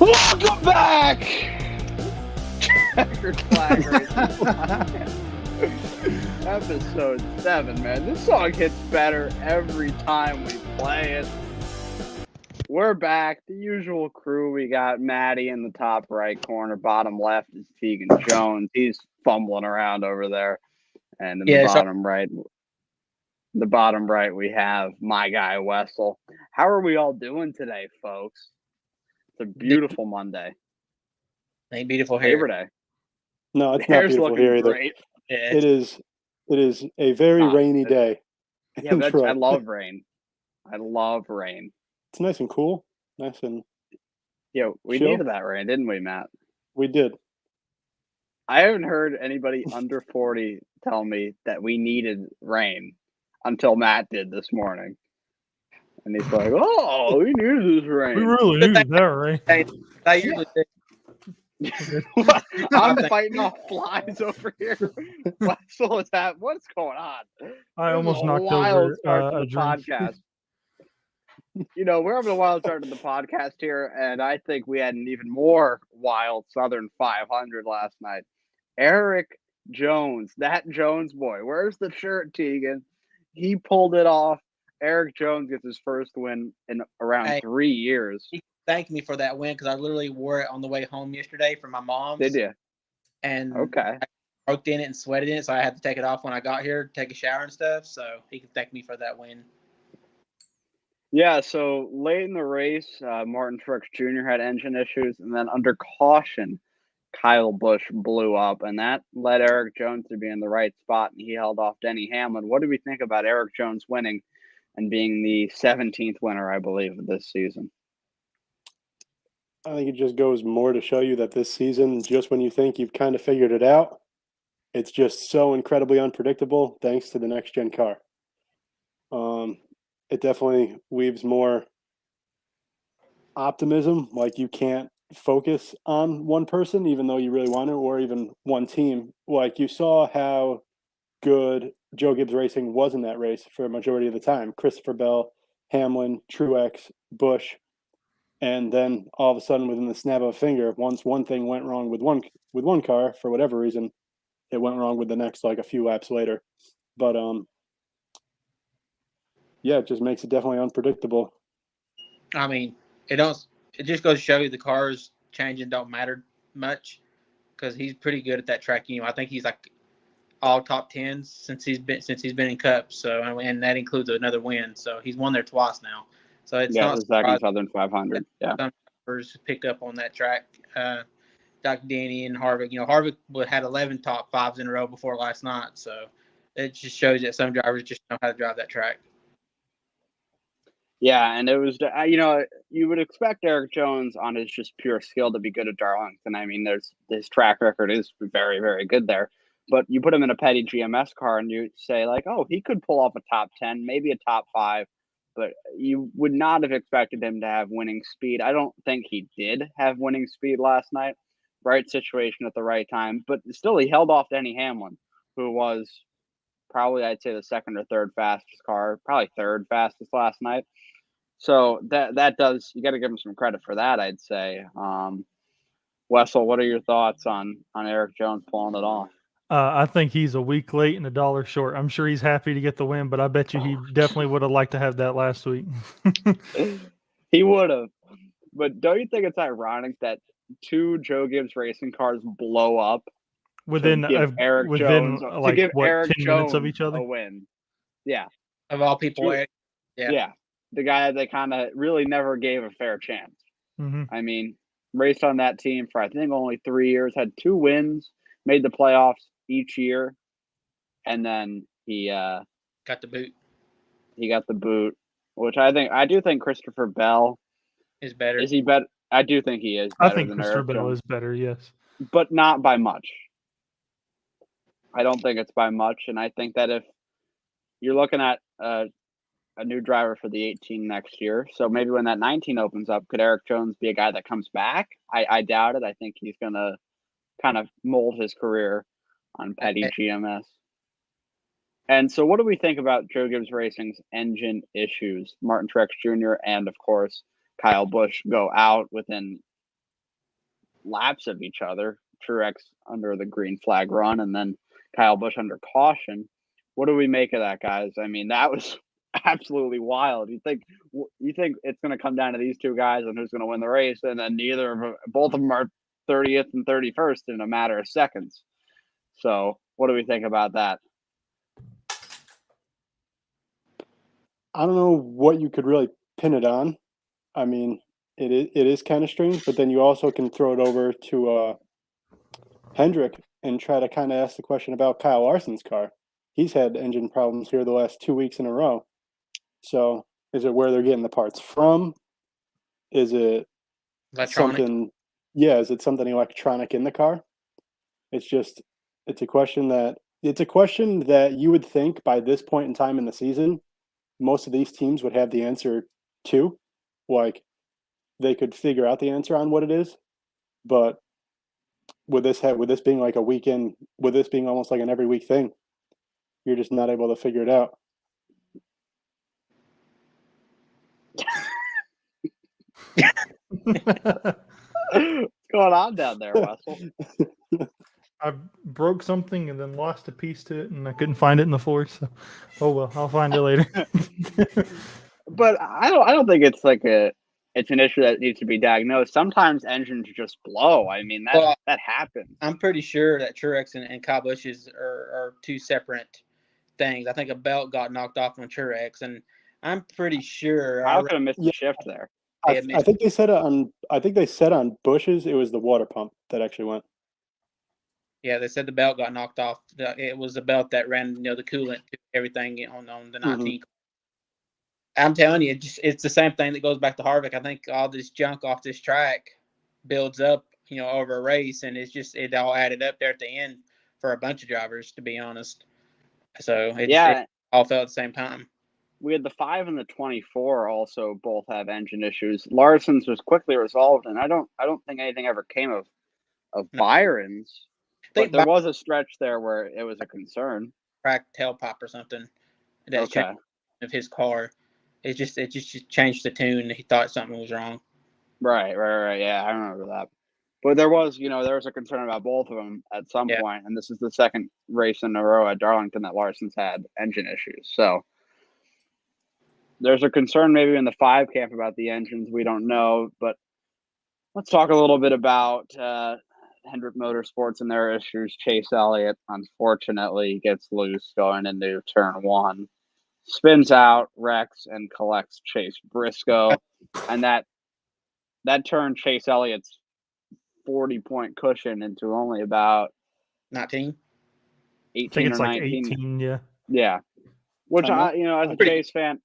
Welcome back! Checkered Flag Racing Episode 7, man. This song gets better every time we play it. We're back. The usual crew. We got Maddie in the top right corner. Bottom left is Tegan Jones. He's fumbling around over there. And in the bottom right, we have my guy, Wessel. How are we all doing today, folks? It's a beautiful Monday. Ain't beautiful hair. Labor Day. No, it's not beautiful here either. Great. Yeah, it is a very rainy day. Yeah, but I love rain. I love rain. It's nice and cool. Nice and we chill. needed that rain, didn't we, Matt? We did. I haven't heard anybody under 40 tell me that we needed rain until Matt did this morning. And he's like, oh, we needed this rain. We really needed that rain. I usually do. I'm fighting off flies over here. What's going on? I almost knocked over a podcast. We're having a wild start to the podcast here, and I think we had an even more wild Southern 500 last night. Erik Jones, that Jones boy. Where's the shirt, Tegan? He pulled it off. Erik Jones gets his first win in around 3 years. He thanked me for that win because I literally wore it on the way home yesterday from my mom's. Did you? And okay. I soaked in it and sweated in it, so I had to take it off when I got here, take a shower and stuff. So he can thank me for that win. Yeah, so late in the race, Martin Truex Jr. had engine issues, and then under caution, Kyle Busch blew up, and that led Erik Jones to be in the right spot, and he held off Denny Hamlin. What do we think about Erik Jones winning and being the 17th winner, I believe, of this season? I think it just goes more to show you that this season, just when you think you've kind of figured it out, it's just so incredibly unpredictable thanks to the next-gen car. It definitely weaves more optimism, like you can't focus on one person, even though you really want to, or even one team. Like you saw how good Joe Gibbs Racing was in that race for a majority of the time. Christopher Bell, Hamlin, Truex, Busch, and then all of a sudden, within the snap of a finger, once one thing went wrong with one car for whatever reason, it went wrong with the next, like a few laps later. But yeah, it just makes it definitely unpredictable. I mean, it just goes to show you the cars changing don't matter much because he's pretty good at that track. I think he's like all top 10s since he's been in Cups. So, and that includes another win. So he's won there twice now. So it's not the second Southern 500. Yeah, some drivers pick up on that track. Doc Danny and Harvick. Harvick had 11 top 5s in a row before last night. So it just shows that some drivers just know how to drive that track. Yeah, and it was, you would expect Erik Jones on his just pure skill to be good at Darlington. I mean, his track record is very, very good there. But you put him in a petty GMS car and you say, like, oh, he could pull off a top 10, maybe a top 5. But you would not have expected him to have winning speed. I don't think he did have winning speed last night. Right situation at the right time. But still, he held off Denny Hamlin, who was probably, I'd say, the second or third fastest car, probably third fastest last night. So that does, you got to give him some credit for that, I'd say. Wessel, what are your thoughts on Erik Jones pulling it off? I think he's a week late and $1 short. I'm sure he's happy to get the win, but I bet you he definitely would have liked to have that last week. He would have. But don't you think it's ironic that two Joe Gibbs Racing cars blow up within Erik Jones of each other? A win? Yeah. Of all people. Yeah. The guy that kind of really never gave a fair chance. Mm-hmm. I mean, raced on that team for, I think, only 3 years, had 2 wins, made the playoffs each year, and then he got the boot. He got the boot, which I do think Christopher Bell is better. Is he better? I do think he is. I think Christopher Bell is better, yes. But not by much. I don't think it's by much, and I think that if you're looking at a new driver for the 18 next year. So maybe when that 19 opens up, could Erik Jones be a guy that comes back? I doubt it. I think he's going to kind of mold his career on petty GMS. And so what do we think about Joe Gibbs Racing's engine issues? Martin Truex Jr. and, of course, Kyle Busch go out within laps of each other. Truex under the green flag run, and then Kyle Busch under caution. What do we make of that, guys? I mean, that was absolutely wild. You think it's going to come down to these two guys and who's going to win the race, and then both of them are 30th and 31st in a matter of seconds. So, what do we think about that? I don't know what you could really pin it on. I mean, it is kind of strange, but then you also can throw it over to Hendrick and try to kind of ask the question about Kyle Larson's car. He's had engine problems here the last 2 weeks in a row. So, is it where they're getting the parts from? Is it Electronic. something? Yeah, is it something electronic in the car? It's a question that you would think by this point in time in the season, most of these teams would have the answer to. Like, they could figure out the answer on what it is, but with this being like a weekend, with this being almost like an every week thing, you're just not able to figure it out. What's going on down there, Wessel? I broke something and then lost a piece to it, and I couldn't find it in the floor. So, oh well, I'll find it later. But I don't think it's like it's an issue that needs to be diagnosed. Sometimes engines just blow. I mean, that happens. I'm pretty sure that Truex and Kyle Busch are two separate things. I think a belt got knocked off on Truex, and I'm pretty sure I could have missed the shift there. I think they said on Bush's it was the water pump that actually went. Yeah, they said the belt got knocked off. It was the belt that ran, the coolant to everything on the 19. I'm telling you, it's the same thing that goes back to Harvick. I think all this junk off this track builds up, over a race, and it all added up there at the end for a bunch of drivers, to be honest. So it all fell at the same time. We had the 5 and the 24 also both have engine issues. Larson's was quickly resolved, and I don't think anything ever came of Byron's. But there was a stretch there where it was a concern. Cracked tailpipe or something. That's changed of his car. It just changed the tune. He thought something was wrong. Right. Yeah, I remember that. But there was a concern about both of them at some point, and this is the second race in a row at Darlington that Larson's had engine issues. So there's a concern maybe in the 5 camp about the engines. We don't know, but let's talk a little bit about Hendrick Motorsports and their issues. Chase Elliott, unfortunately, gets loose going into turn 1, spins out, wrecks, and collects Chase Briscoe. And that turned Chase Elliott's 40-point cushion into only about 19? 18 I think it's or like 19. 18, yeah. Yeah. Which, as a Chase fan,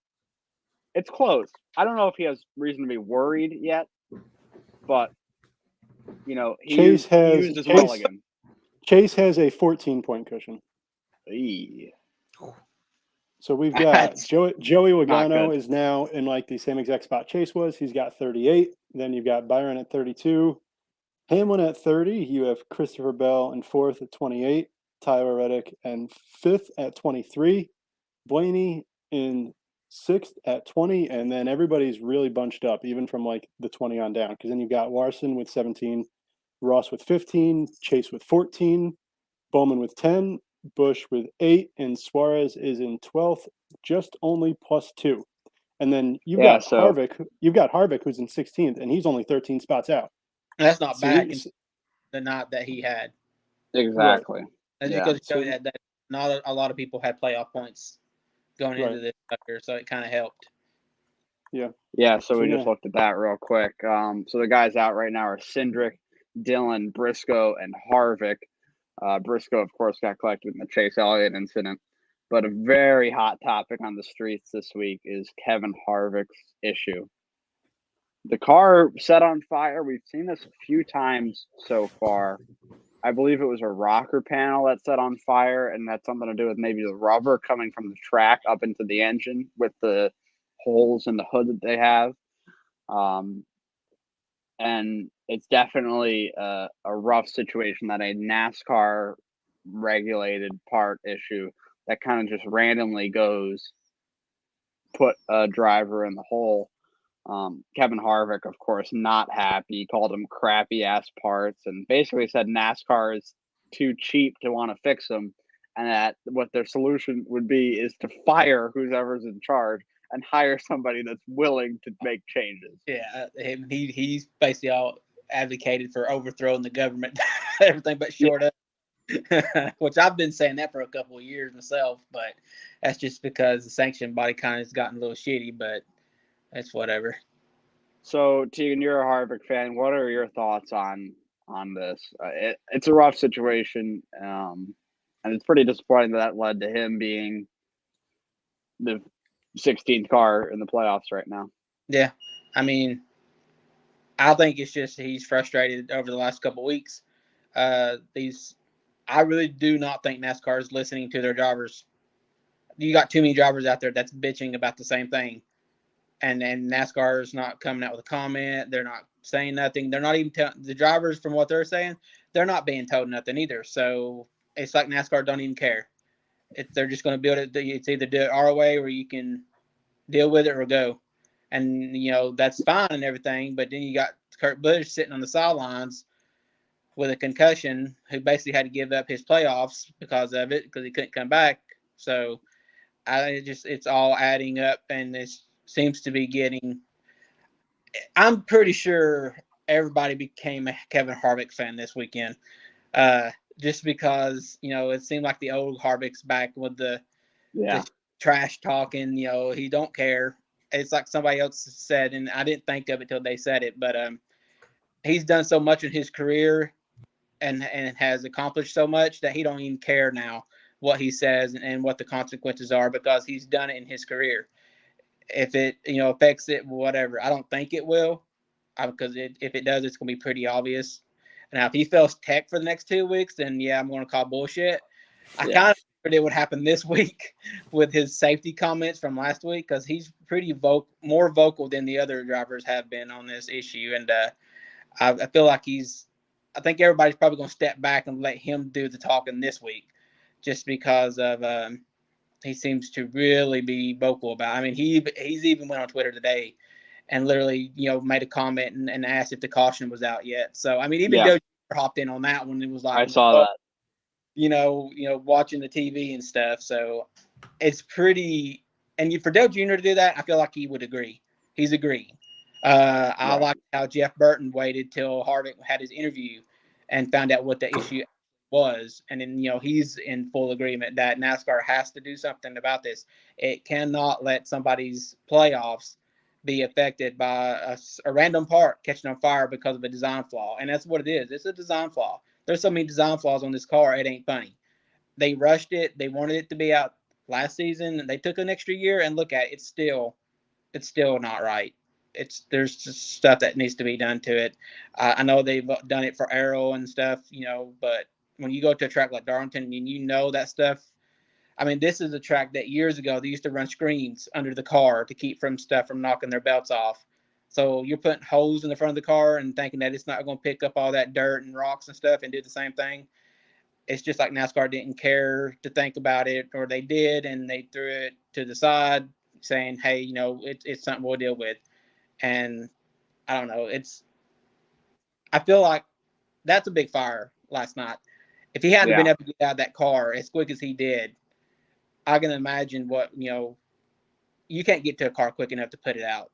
it's close. I don't know if he has reason to be worried yet, but, Chase has his mulligan. Chase has a 14-point cushion. Eee. So we've got Joey Logano is now in like the same exact spot Chase was. He's got 38. Then you've got Byron at 32. Hamlin at 30. You have Christopher Bell in 4th at 28. Tyler Reddick in 5th at 23. Blaney in 6th at 20. And then everybody's really bunched up, even from like the 20 on down. Because then you've got Larson with 17, Ross with 15, Chase with 14, Bowman with 10, Busch with 8, and Suarez is in 12th, just only +2. And then you've got Harvick. You've got Harvick who's in 16th, and he's only 13 spots out. That's not bad. The knot that he had. Exactly. That's because that not a lot of people had playoff points going into this sucker, so it kind of helped. Yeah. Yeah. So we just looked at that real quick. So the guys out right now are Cindric, Dillon, Briscoe, and Harvick. Briscoe, of course, got collected in the Chase Elliott incident. But a very hot topic on the streets this week is Kevin Harvick's issue. The car set on fire. We've seen this a few times so far. I believe it was a rocker panel that set on fire, and that's something to do with maybe the rubber coming from the track up into the engine with the holes in the hood that they have. And it's definitely a rough situation that a NASCAR regulated part issue that kind of just randomly goes put a driver in the hole. Kevin Harvick, of course, not happy, called him crappy ass parts, and basically said NASCAR is too cheap to want to fix them, and that what their solution would be is to fire whoever's in charge and hire somebody that's willing to make changes. Yeah, he's basically all advocated for overthrowing the government, everything but short up. Which I've been saying that for a couple of years myself, but that's just because the sanction body kind of has gotten a little shitty, but that's whatever. So, Tegan, you're a Harvick fan. What are your thoughts on this? It's a rough situation, and it's pretty disappointing that led to him being the 16th car in the playoffs right now. Yeah, I mean, I think it's just he's frustrated over the last couple of weeks. I really do not think NASCAR is listening to their drivers. You got too many drivers out there that's bitching about the same thing. And NASCAR is not coming out with a comment. They're not saying nothing. They're not even telling the drivers, from what they're saying, they're not being told nothing either. So it's like NASCAR don't even care. They're just going to build it. It's either do it our way or you can deal with it or go. And, that's fine and everything. But then you got Kurt Busch sitting on the sidelines with a concussion who basically had to give up his playoffs because of it, because he couldn't come back. So it's all adding up, and it seems to be getting. I'm pretty sure everybody became a Kevin Harvick fan this weekend, just because it seemed like the old Harvick's back with the trash talking. He don't care. It's like somebody else said, and I didn't think of it till they said it, but he's done so much in his career and has accomplished so much that he don't even care now what he says and what the consequences are, because he's done it in his career. If it affects it, whatever. I don't think it will, because if it does, it's gonna be pretty obvious. Now, if he fails tech for the next 2 weeks, then yeah, I'm gonna call bullshit. I kind of figured it would happen this week with his safety comments from last week, because he's pretty more vocal than the other drivers have been on this issue, and I feel like I think everybody's probably going to step back and let him do the talking this week, just because of he seems to really be vocal about it. I mean, he's even went on Twitter today and literally made a comment and asked if the caution was out yet. So I mean, even Joe hopped in on that one. It was like, I saw that. Watching the TV and stuff. So it's pretty. And for Dale Jr. to do that, I feel like he would agree. He's agreeing. I like how Jeff Burton waited till Harvick had his interview and found out what the issue was. And then, he's in full agreement that NASCAR has to do something about this. It cannot let somebody's playoffs be affected by a random part catching on fire because of a design flaw. And that's what it is. It's a design flaw. There's so many design flaws on this car, it ain't funny. They rushed it. They wanted it to be out last season, and they took an extra year, and look at it. It's still not right. There's just stuff that needs to be done to it. I know they've done it for Arrow and stuff, but when you go to a track like Darlington and that stuff, I mean, this is a track that years ago they used to run screens under the car to keep stuff from knocking their belts off. So you're putting holes in the front of the car and thinking that it's not going to pick up all that dirt and rocks and stuff and do the same thing. It's just like NASCAR didn't care to think about it, or they did, and they threw it to the side saying, hey, it's something we'll deal with. And I don't know. I feel like that's a big fire last night. If he hadn't been able to get out of that car as quick as he did, I can imagine what, you can't get to a car quick enough to put it out.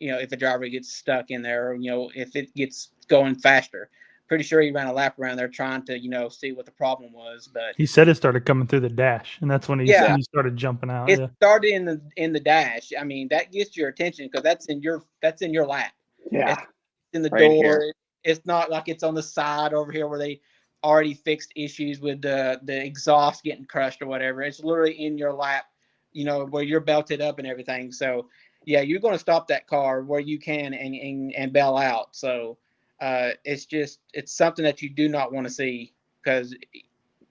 If a driver gets stuck in there, or, if it gets going faster. Pretty sure he ran a lap around there trying to, see what the problem was. But he said it started coming through the dash, and that's when he started jumping out. It started in the dash. I mean, that gets your attention because that's in your lap. Yeah, it's in the right door. Here. It's not like it's on the side over here where they already fixed issues with the exhaust getting crushed or whatever. It's literally in your lap, where you're belted up and everything. So yeah, you're going to stop that car where you can and bail out. So it's something that you do not want to see, because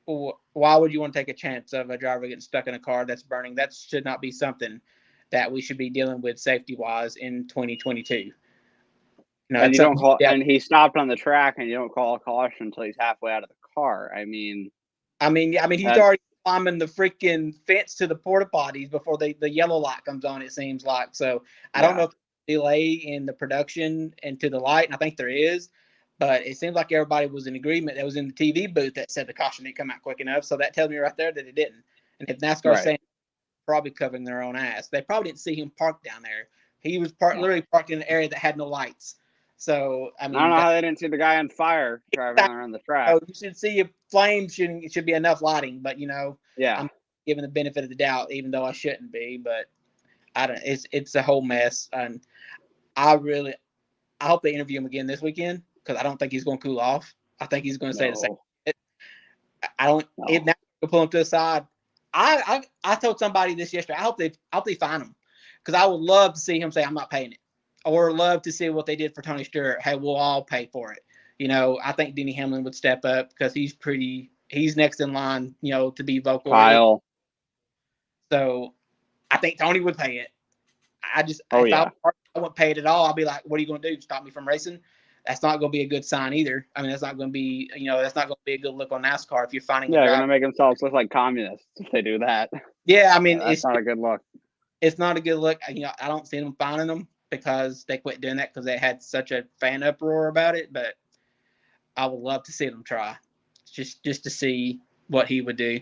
why would you want to take a chance of a driver getting stuck in a car that's burning? That should not be something that we should be dealing with safety-wise in 2022. And you don't call, and he stopped on the track, and you don't call a caution until he's halfway out of the car. I mean, he's already climbing the freaking fence to the porta potties before the yellow light comes on. It seems like so. I don't know if delay in the production and to the light, and I think there is. But it seems like everybody was in agreement that was in the TV booth that said the caution didn't come out quick enough. So that tells me right there that it didn't. And if NASCAR's saying probably covering their own ass, they probably didn't see him parked down there. He was literally parked in an area that had no lights. So I mean, I don't know how they didn't see the guy on fire driving around the track. So you should see a flame shooting. It should be enough lighting, but I'm giving the benefit of the doubt, even though I shouldn't be. But I don't. It's a whole mess, and I hope they interview him again this weekend because I don't think he's going to cool off. I think he's going to say the same. I don't. No. If now pull him to the side, I told somebody this yesterday. I hope they fine him because I would love to see him say I'm not paying it, or love to see what they did for Tony Stewart. Hey, we'll all pay for it. I think Denny Hamlin would step up because he's next in line, to be vocal. Kyle. So I think Tony would pay it. I wouldn't pay it at all. I'll be like, what are you going to do? Stop me from racing? That's not going to be a good sign either. I mean, that's not going to be, that's not going to be a good look on NASCAR if you're finding. Yeah, they're going to make themselves look like communists if they do that. Yeah, I mean, it's not a good look. It's not a good look. I don't see them finding them because they quit doing that because they had such a fan uproar about it. But I would love to see them try, just to see what he would do.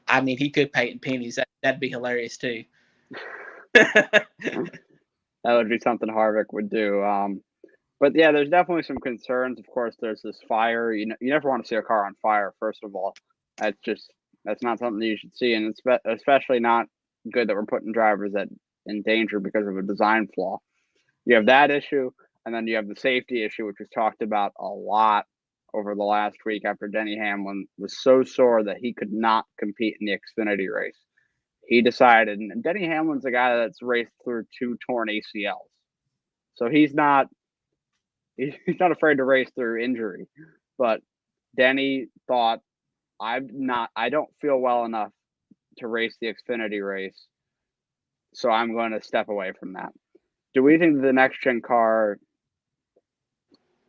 I mean, he could pay it in pennies. That'd be hilarious too. That would be something Harvick would do. But yeah, there's definitely some concerns. Of course, there's this fire. You never want to see a car on fire. First of all, that's not something you should see, and it's especially not good that we're putting drivers in danger because of a design flaw. You have that issue, and then you have the safety issue, which was talked about a lot over the last week after Denny Hamlin was so sore that he could not compete in the Xfinity race. He decided, and Denny Hamlin's a guy that's raced through 2 torn ACLs. So he's not afraid to race through injury. But Denny thought, I don't feel well enough to race the Xfinity race, so I'm going to step away from that. Do we think the next gen car,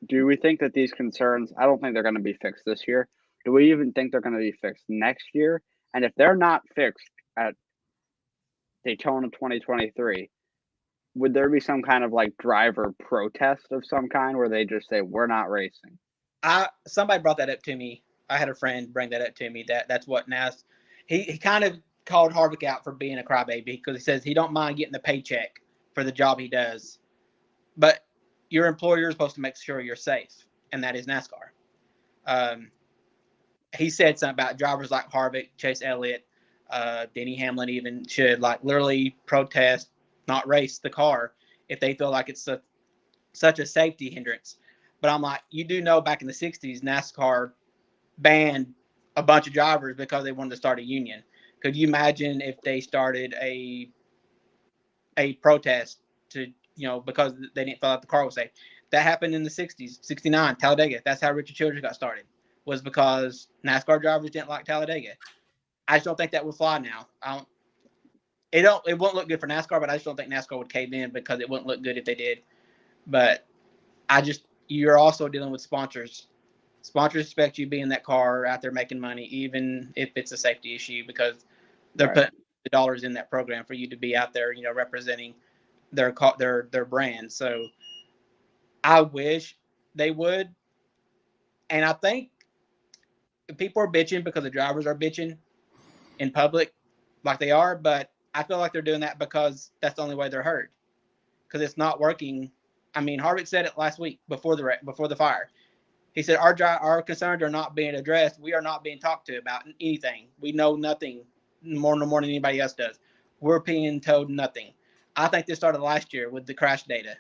do we think that these concerns, I don't think they're going to be fixed this year. Do we even think they're going to be fixed next year? And if they're not fixed at Daytona 2023, would there be some kind of driver protest of some kind where they just say, we're not racing? Somebody brought that up to me. I had a friend bring that up to me. That's what NAS. He kind of called Harvick out for being a crybaby because he says he don't mind getting the paycheck for the job he does, but your employer is supposed to make sure you're safe, and that is NASCAR. He said something about drivers like Harvick, Chase Elliott, Denny Hamlin even should literally protest, not race the car if they feel like it's such a safety hindrance. But I'm like, you do know back in the 60s, NASCAR banned a bunch of drivers because they wanted to start a union. Could you imagine if they started a protest to, because they didn't feel like the car was safe? That happened in the 60s, 69, Talladega. That's how Richard Childress got started, was because NASCAR drivers didn't like Talladega. I just don't think that would fly now. It won't look good for NASCAR, but I just don't think NASCAR would cave in because it wouldn't look good if they did. But you're also dealing with sponsors. Sponsors expect you to be in that car out there making money, even if it's a safety issue, because they're putting the dollars in that program for you to be out there, representing their brand. So I wish they would. And I think people are bitching because the drivers are bitching in public like they are, but I feel like they're doing that because that's the only way they're heard, because it's not working. I mean, Harvick said it last week before the fire. He said, our concerns are not being addressed. We are not being talked to about anything. We know nothing more than anybody else does. We're being told nothing. I think this started last year with the crash data.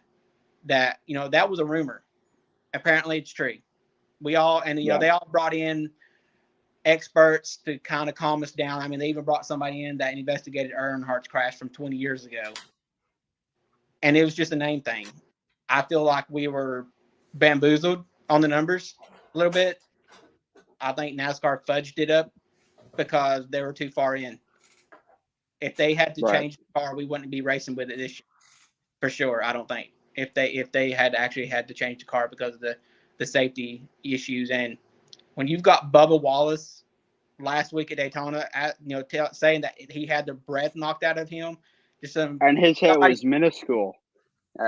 That that was a rumor. Apparently, it's true. They all brought in experts to kind of calm us down. I mean, they even brought somebody in that investigated Earnhardt's crash from 20 years ago, and it was just a name thing. I feel like we were bamboozled on the numbers a little bit. I think NASCAR fudged it up because they were too far in. If they had to change the car, we wouldn't be racing with it this year, for sure. I don't think if they had to change the car because of the safety issues. And when you've got Bubba Wallace last week at Daytona, saying that he had the breath knocked out of him, and his hit was minuscule.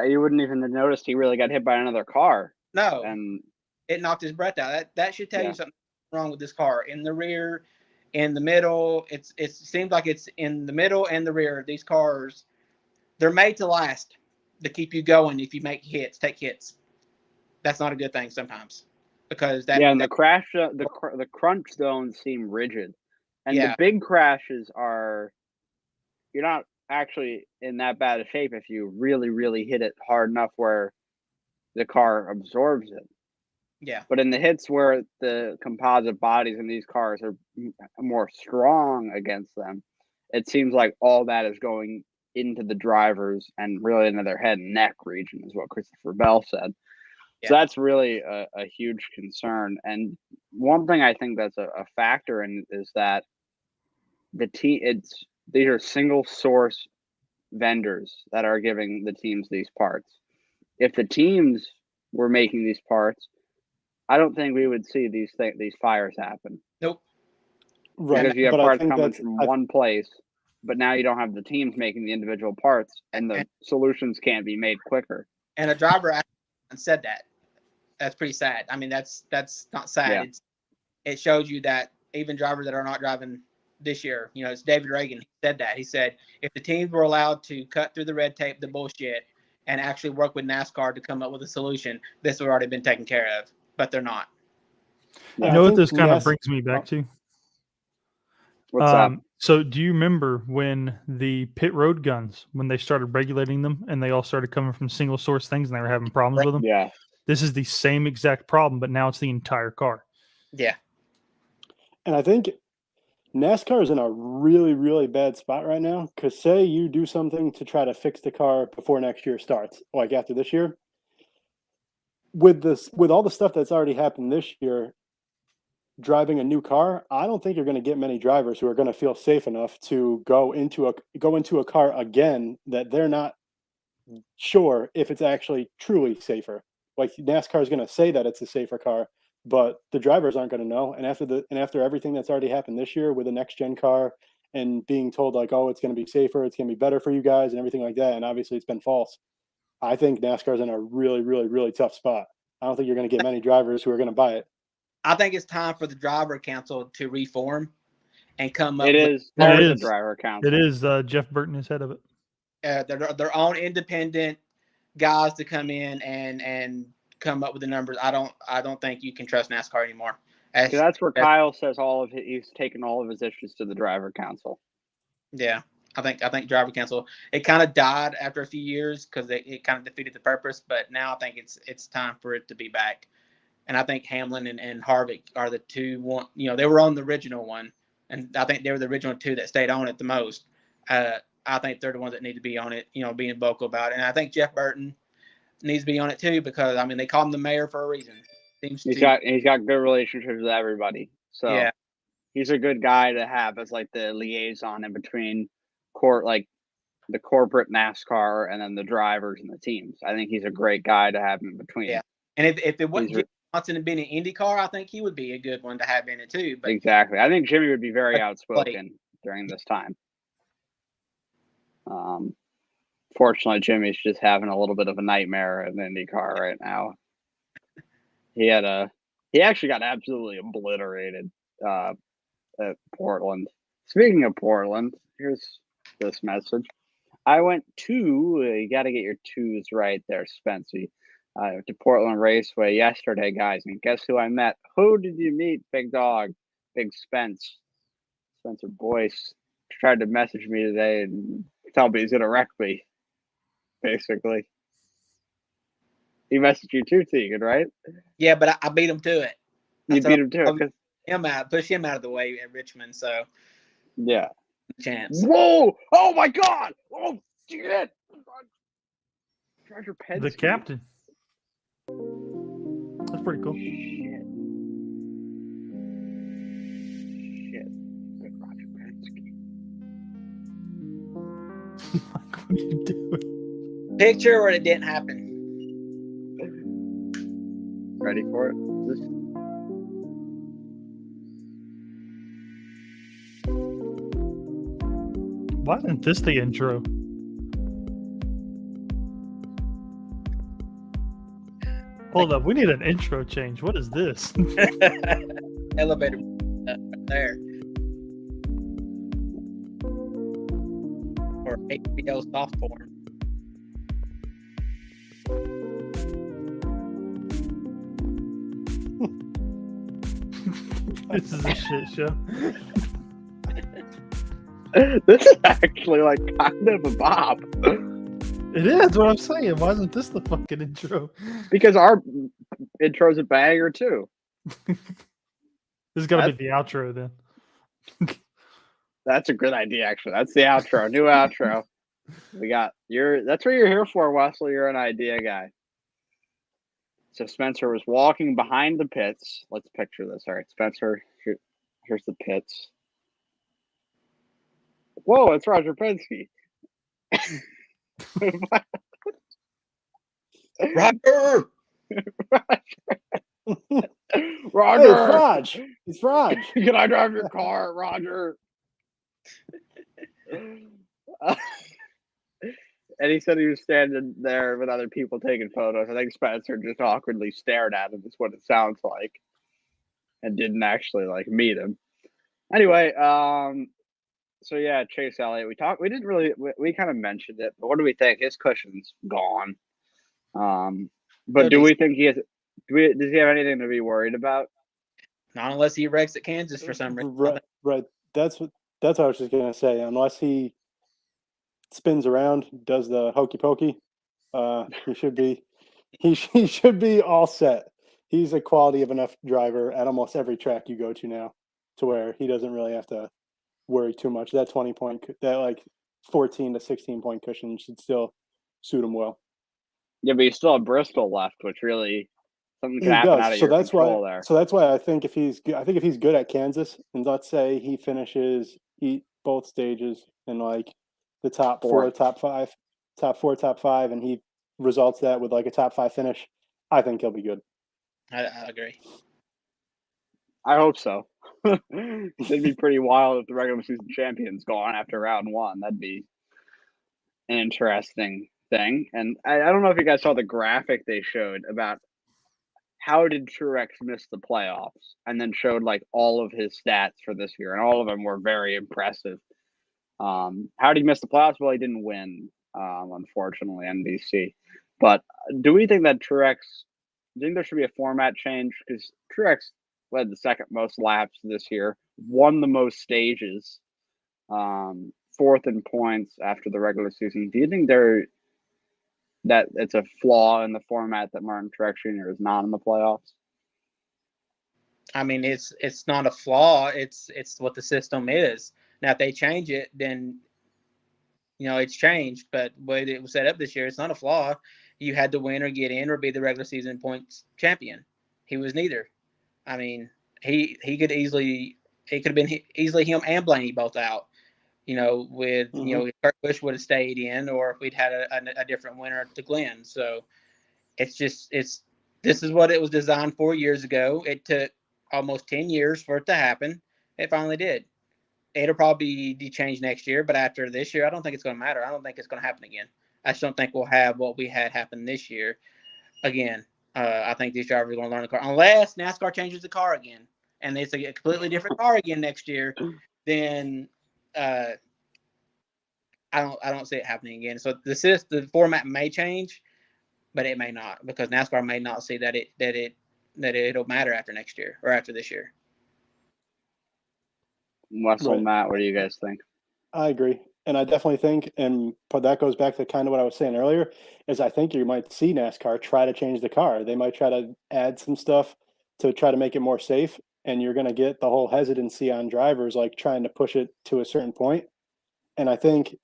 You wouldn't even have noticed he really got hit by another car. No, And it knocked his breath out. That should tell Yeah. you something wrong with this car. In the rear, in the middle, it seems like it's in the middle and the rear. These cars, they're made to last, to keep you going. If you take hits, that's not a good thing sometimes, because and the crash, the crunch zones seem rigid, and the Yeah. big crashes are, you're not actually in that bad a shape if you really, really hit it hard enough where the car absorbs it. Yeah. But in the hits where the composite bodies in these cars are more strong against them, it seems like all that is going into the drivers and really into their head and neck region, is what Christopher Bell said. So that's really a huge concern. And one thing I think that's a factor in is that these are single source vendors that are giving the teams these parts. If the teams were making these parts, I don't think we would see these fires happen. Nope. Right. Because you have But I parts think coming that's from one place, but now you don't have the teams making the individual parts, and the solutions can't be made quicker. And a driver said that. That's pretty sad. I mean, that's not sad. Yeah. It shows you that even drivers that are not driving this year, it's David Reagan. He said that. He said if the teams were allowed to cut through the red tape, the bullshit, and actually work with NASCAR to come up with a solution, this would have already been taken care of. But they're not. Yeah, You know what this kind of brings me back to? What's that? So do you remember when the pit road guns, when they started regulating them and they all started coming from single source things and they were having problems with them? Yeah. This is the same exact problem, but now it's the entire car. Yeah. And I think NASCAR is in a really, really bad spot right now, because say you do something to try to fix the car before next year starts, like after this year. With all the stuff that's already happened this year, driving a new car, I don't think you're going to get many drivers who are going to feel safe enough to go into a car again that they're not sure if it's actually truly safer. Like NASCAR is going to say that it's a safer car, but the drivers aren't going to know. And after everything that's already happened this year with a next gen car and being told like, oh, it's going to be safer, it's going to be better for you guys and everything like that, and obviously it's been false. I think NASCAR is in a really, really, really tough spot. I don't think you're going to get many drivers who are going to buy it. I think it's time for the driver council to reform and come up. There is a driver council. It is. Jeff Burton is head of it. Their own independent guys to come in and come up with the numbers. I don't think you can trust NASCAR anymore. That's where Kyle says he's taken all of his issues to the driver council. Yeah, I think driver council, it kind of died after a few years because it kind of defeated the purpose. But now I think it's time for it to be back. And I think Hamlin and Harvick are the two one. They were on the original one, and I think they were the original two that stayed on it the most. I think they're the ones that need to be on it, being vocal about it. And I think Jeff Burton needs to be on it too, because they call him the mayor for a reason. He's got good relationships with everybody, so yeah, he's a good guy to have as like the liaison in between the corporate NASCAR and then the drivers and the teams. I think he's a great guy to have in between. Yeah, and if it wasn't Jimmy Johnson and been an IndyCar, I think he would be a good one to have in it too. But exactly, I think Jimmy would be very outspoken during this time. Fortunately, Jimmy's just having a little bit of a nightmare in IndyCar right now. He actually got absolutely obliterated at Portland. Speaking of Portland, here's this message. I went you got to get your twos right there, Spency. To Portland Raceway yesterday, guys, and guess who I met? Who did you meet, big dog? Big Spence. Spencer Boyce tried to message me today and tell me he's going to wreck me, basically. He messaged you too, Tegan, right? Yeah, but I beat him to it. You beat him to it. Push him out of the way at Richmond, so. Yeah. Chance. Whoa! Oh, my God! Oh, shit! Roger Penske. The captain. That's pretty cool. Shit. Good Roger Penske. What are you doing? Picture where it didn't happen. Ready for it? Why isn't this the intro? Hold up, we need an intro change. What is this? Elevator right there. Or HBO soft porn. This is a shit show. This is actually like kind of a bop. It is. That's what I'm saying. Why isn't this the fucking intro? Because our intro's a banger too. This is gotta be the outro then. That's a good idea, actually. That's the outro. New outro. We got that's what you're here for, Wesley. You're an idea guy. So Spencer was walking behind the pits. Let's picture this. All right, Spencer, here's the pits. Whoa, it's Roger Penske. Roger! Roger! Hey, it's Raj. It's Raj. Can I drive your car, Roger? And he said he was standing there with other people taking photos. I think Spencer just awkwardly stared at him, is what it sounds like, and didn't actually like meet him. Anyway, so yeah, Chase Elliott. We didn't really. We kind of mentioned it, but what do we think? His cushion's gone. But do we think he has? Does he have anything to be worried about? Not unless he wrecks at Kansas for some reason. Right. That's what I was just gonna say. Unless he spins around, does the hokey pokey, he should be all set. He's a quality of enough driver at almost every track you go to now, to where he doesn't really have to worry too much. That 20-point, that like 14 to 16-point cushion should still suit him well. Yeah, but you still have Bristol left, which really something can happen out of your control there. So that's why I think if he's good at Kansas, and let's say he finishes both stages in like the top four, top five, and he results that with like a top 5 finish, I think he'll be good. I agree. I hope so. It'd be pretty wild if the regular season champion's gone after round 1. That'd be an interesting thing. And I don't know if you guys saw the graphic they showed about how did Truex miss the playoffs, and then showed like all of his stats for this year, and all of them were very impressive. How did he miss the playoffs? Well, he didn't win, unfortunately, NBC. But do we think that Truex? Do you think there should be a format change? Because Truex led the second most laps this year, won the most stages, 4th in points after the regular season. Do you think that it's a flaw in the format that Martin Truex Jr. is not in the playoffs? I mean, it's not a flaw. It's what the system is. Now, if they change it, then it's changed. But the way it was set up this year, it's not a flaw. You had to win or get in or be the regular season points champion. He was neither. I mean, he could easily it could have been easily him and Blaney both out. With if Kurt Busch would have stayed in, or if we'd had a different winner at the Glen. So this is what it was designed for years ago. It took almost 10 years for it to happen. It finally did. It'll probably be changed next year, but after this year, I don't think it's going to matter. I don't think it's going to happen again. I just don't think we'll have what we had happen this year again. I think these drivers are going to learn the car unless NASCAR changes the car again, and it's a completely different car again next year. Then I don't see it happening again. So the format may change, but it may not, because NASCAR may not see that it'll matter after next year or after this year. Russell, right. Matt, what do you guys think? I agree. And I definitely think, but that goes back to kind of what I was saying earlier, is I think you might see NASCAR try to change the car. They might try to add some stuff to try to make it more safe, and you're going to get the whole hesitancy on drivers, like trying to push it to a certain point. And I think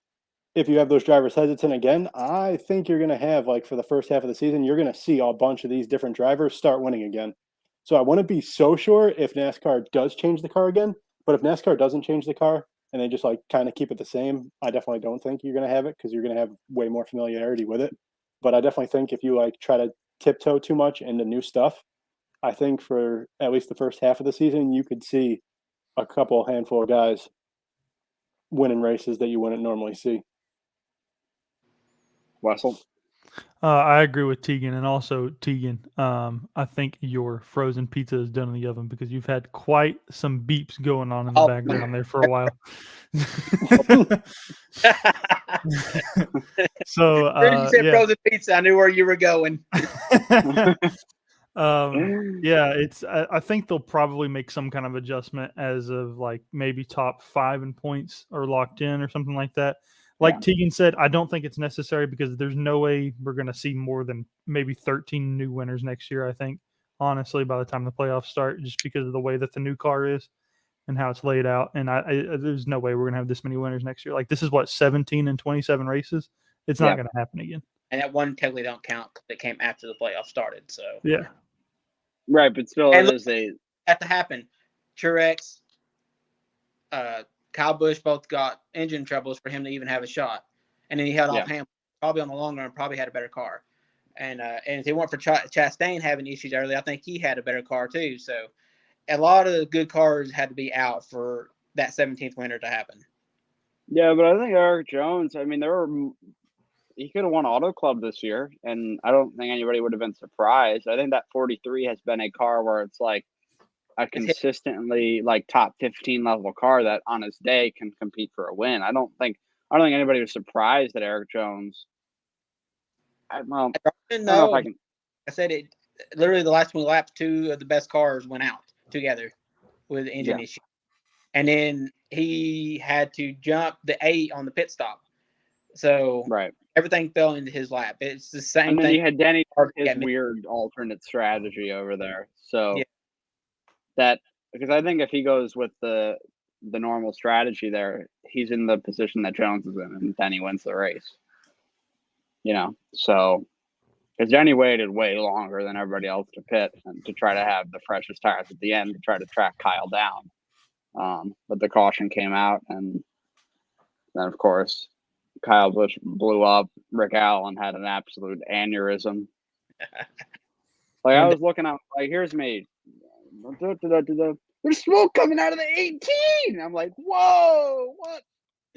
if you have those drivers hesitant again, I think you're going to have, like, for the first half of the season, you're going to see a bunch of these different drivers start winning again. So I wouldn't be so sure if NASCAR does change the car again, but if NASCAR doesn't change the car and they just like kind of keep it the same, I definitely don't think you're going to have it, because you're going to have way more familiarity with it. But I definitely think if you like try to tiptoe too much into new stuff, I think for at least the first half of the season, you could see a handful of guys winning races that you wouldn't normally see. Russell? I agree with Tegan, and also Tegan. I think your frozen pizza is done in the oven because you've had quite some beeps going on in the Oh, background there for a while. So, As soon as you said yeah. frozen pizza, I knew where you were going. Yeah, I think they'll probably make some kind of adjustment as of like maybe top 5 in points are locked in or something like that. Like Yeah. Tegan said, I don't think it's necessary because there's no way we're going to see more than maybe 13 new winners next year. I think, honestly, by the time the playoffs start, just because of the way that the new car is and how it's laid out, and there's no way we're going to have this many winners next year. Like this is what 17 and 27 races. It's not going to happen again. And that one technically don't count because it came after the playoffs started. So Yeah. Right, but still, and it is a had to happen. Truex, Kyle Busch both got engine troubles for him to even have a shot, and then he held off Hamilton. Probably on the long run, probably had a better car. And if it weren't for Chastain having issues early, I think he had a better car too. So a lot of the good cars had to be out for that 17th winner to happen. Yeah, but I think Erik Jones. I mean, he could have won Auto Club this year, and I don't think anybody would have been surprised. I think that 43 has been a car where it's like a consistently like top 15 level car that on his day can compete for a win. I don't think anybody was surprised that Erik Jones. I don't know if I can. I said it. Literally, the last 20 laps, 2 of the best cars went out together with engine issue, and then he had to jump the 8 on the pit stop. So everything fell into his lap. It's the same and then thing. he had Denny his weird alternate strategy over there. So that because I think if he goes with the normal strategy there, he's in the position that Jones is in, and Denny wins the race. So because Denny waited way longer than everybody else to pit and to try to have the freshest tires at the end to try to track Kyle down. But the caution came out, and then of course Kyle Busch blew up. Rick Allen had an absolute aneurysm. Like I was looking out, like here's me. There's smoke coming out of the 18. I'm like, whoa, what?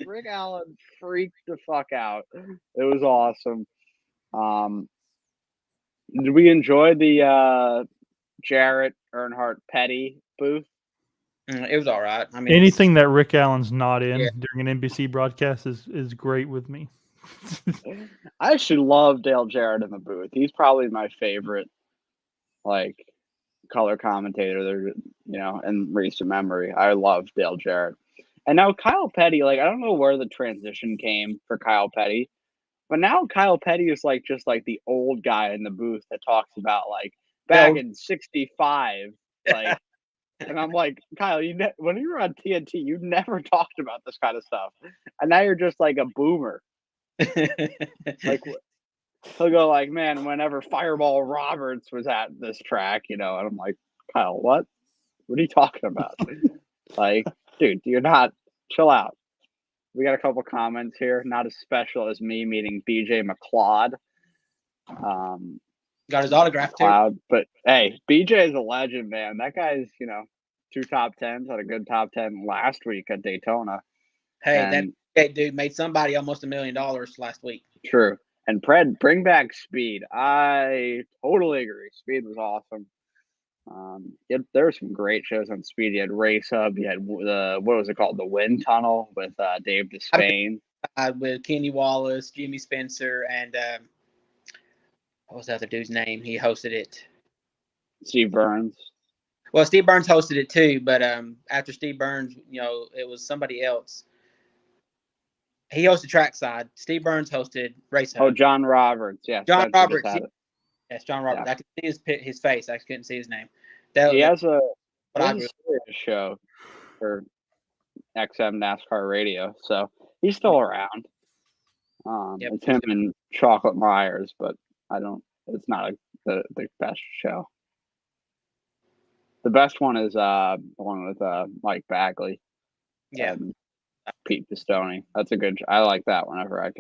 Rick Allen freaked the fuck out. It was awesome. Did we enjoy the Jarrett Earnhardt Petty booth? It was all right. I mean, anything that Rick Allen's not in during an NBC broadcast is great with me. I actually love Dale Jarrett in the booth. He's probably my favorite, like, color commentator there, in recent memory. I love Dale Jarrett. And now Kyle Petty, like, I don't know where the transition came for Kyle Petty, but now Kyle Petty is like just like the old guy in the booth that talks about like back in '65, like, and I'm like, Kyle, when you were on TNT, you never talked about this kind of stuff, and now you're just like a boomer. Like he'll go like, man, whenever Fireball Roberts was at this track, and I'm like, Kyle, what are you talking about? Like, dude, you're not. Chill out. We got a couple comments here. Not as special as me meeting BJ McLeod. Got his autograph too. But hey, BJ is a legend, man. That guy's 2 top 10s, had a good top 10 last week at Daytona. Hey, that dude made somebody almost $1 million last week. True. And Pred, bring back Speed. I totally agree. Speed was awesome. There were some great shows on Speed. You had Race Hub. You had what was it called? The Wind Tunnel with Dave Despain. With Kenny Wallace, Jimmy Spencer, and what was the other dude's name? He hosted it. Steve Burns. Well, Steve Burns hosted it too, but after Steve Burns, it was somebody else. He hosted Trackside. Steve Burns hosted Race Hub. Oh, John Roberts. Yeah, John Roberts. Yes, John Roberts. Yeah. I could see his face. I couldn't see his name. He has a serious show for XM NASCAR Radio, so he's still around. It's him and Chocolate Myers, but it's not the best show. The best one is the one with Mike Bagley. And Pete Pistone. That's a good. I like that whenever I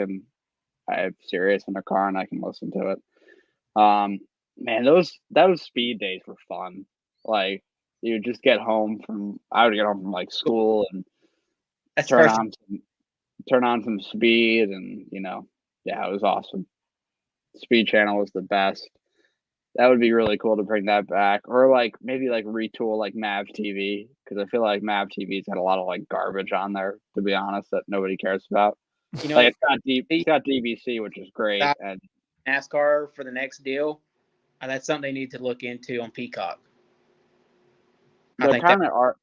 have Sirius in the car and I can listen to it. Man, those Speed days were fun. Like you would just get home I would get home from like school and turn on some Speed, and it was awesome. Speed Channel was the best. That would be really cool to bring that back, or like maybe like retool like Mav TV, because I feel like Mav TV's had a lot of like garbage on there, to be honest, that nobody cares about. You know, Like it's got DVC, which is great, that- and NASCAR for the next deal, that's something they need to look into on Peacock. I they think kind of are.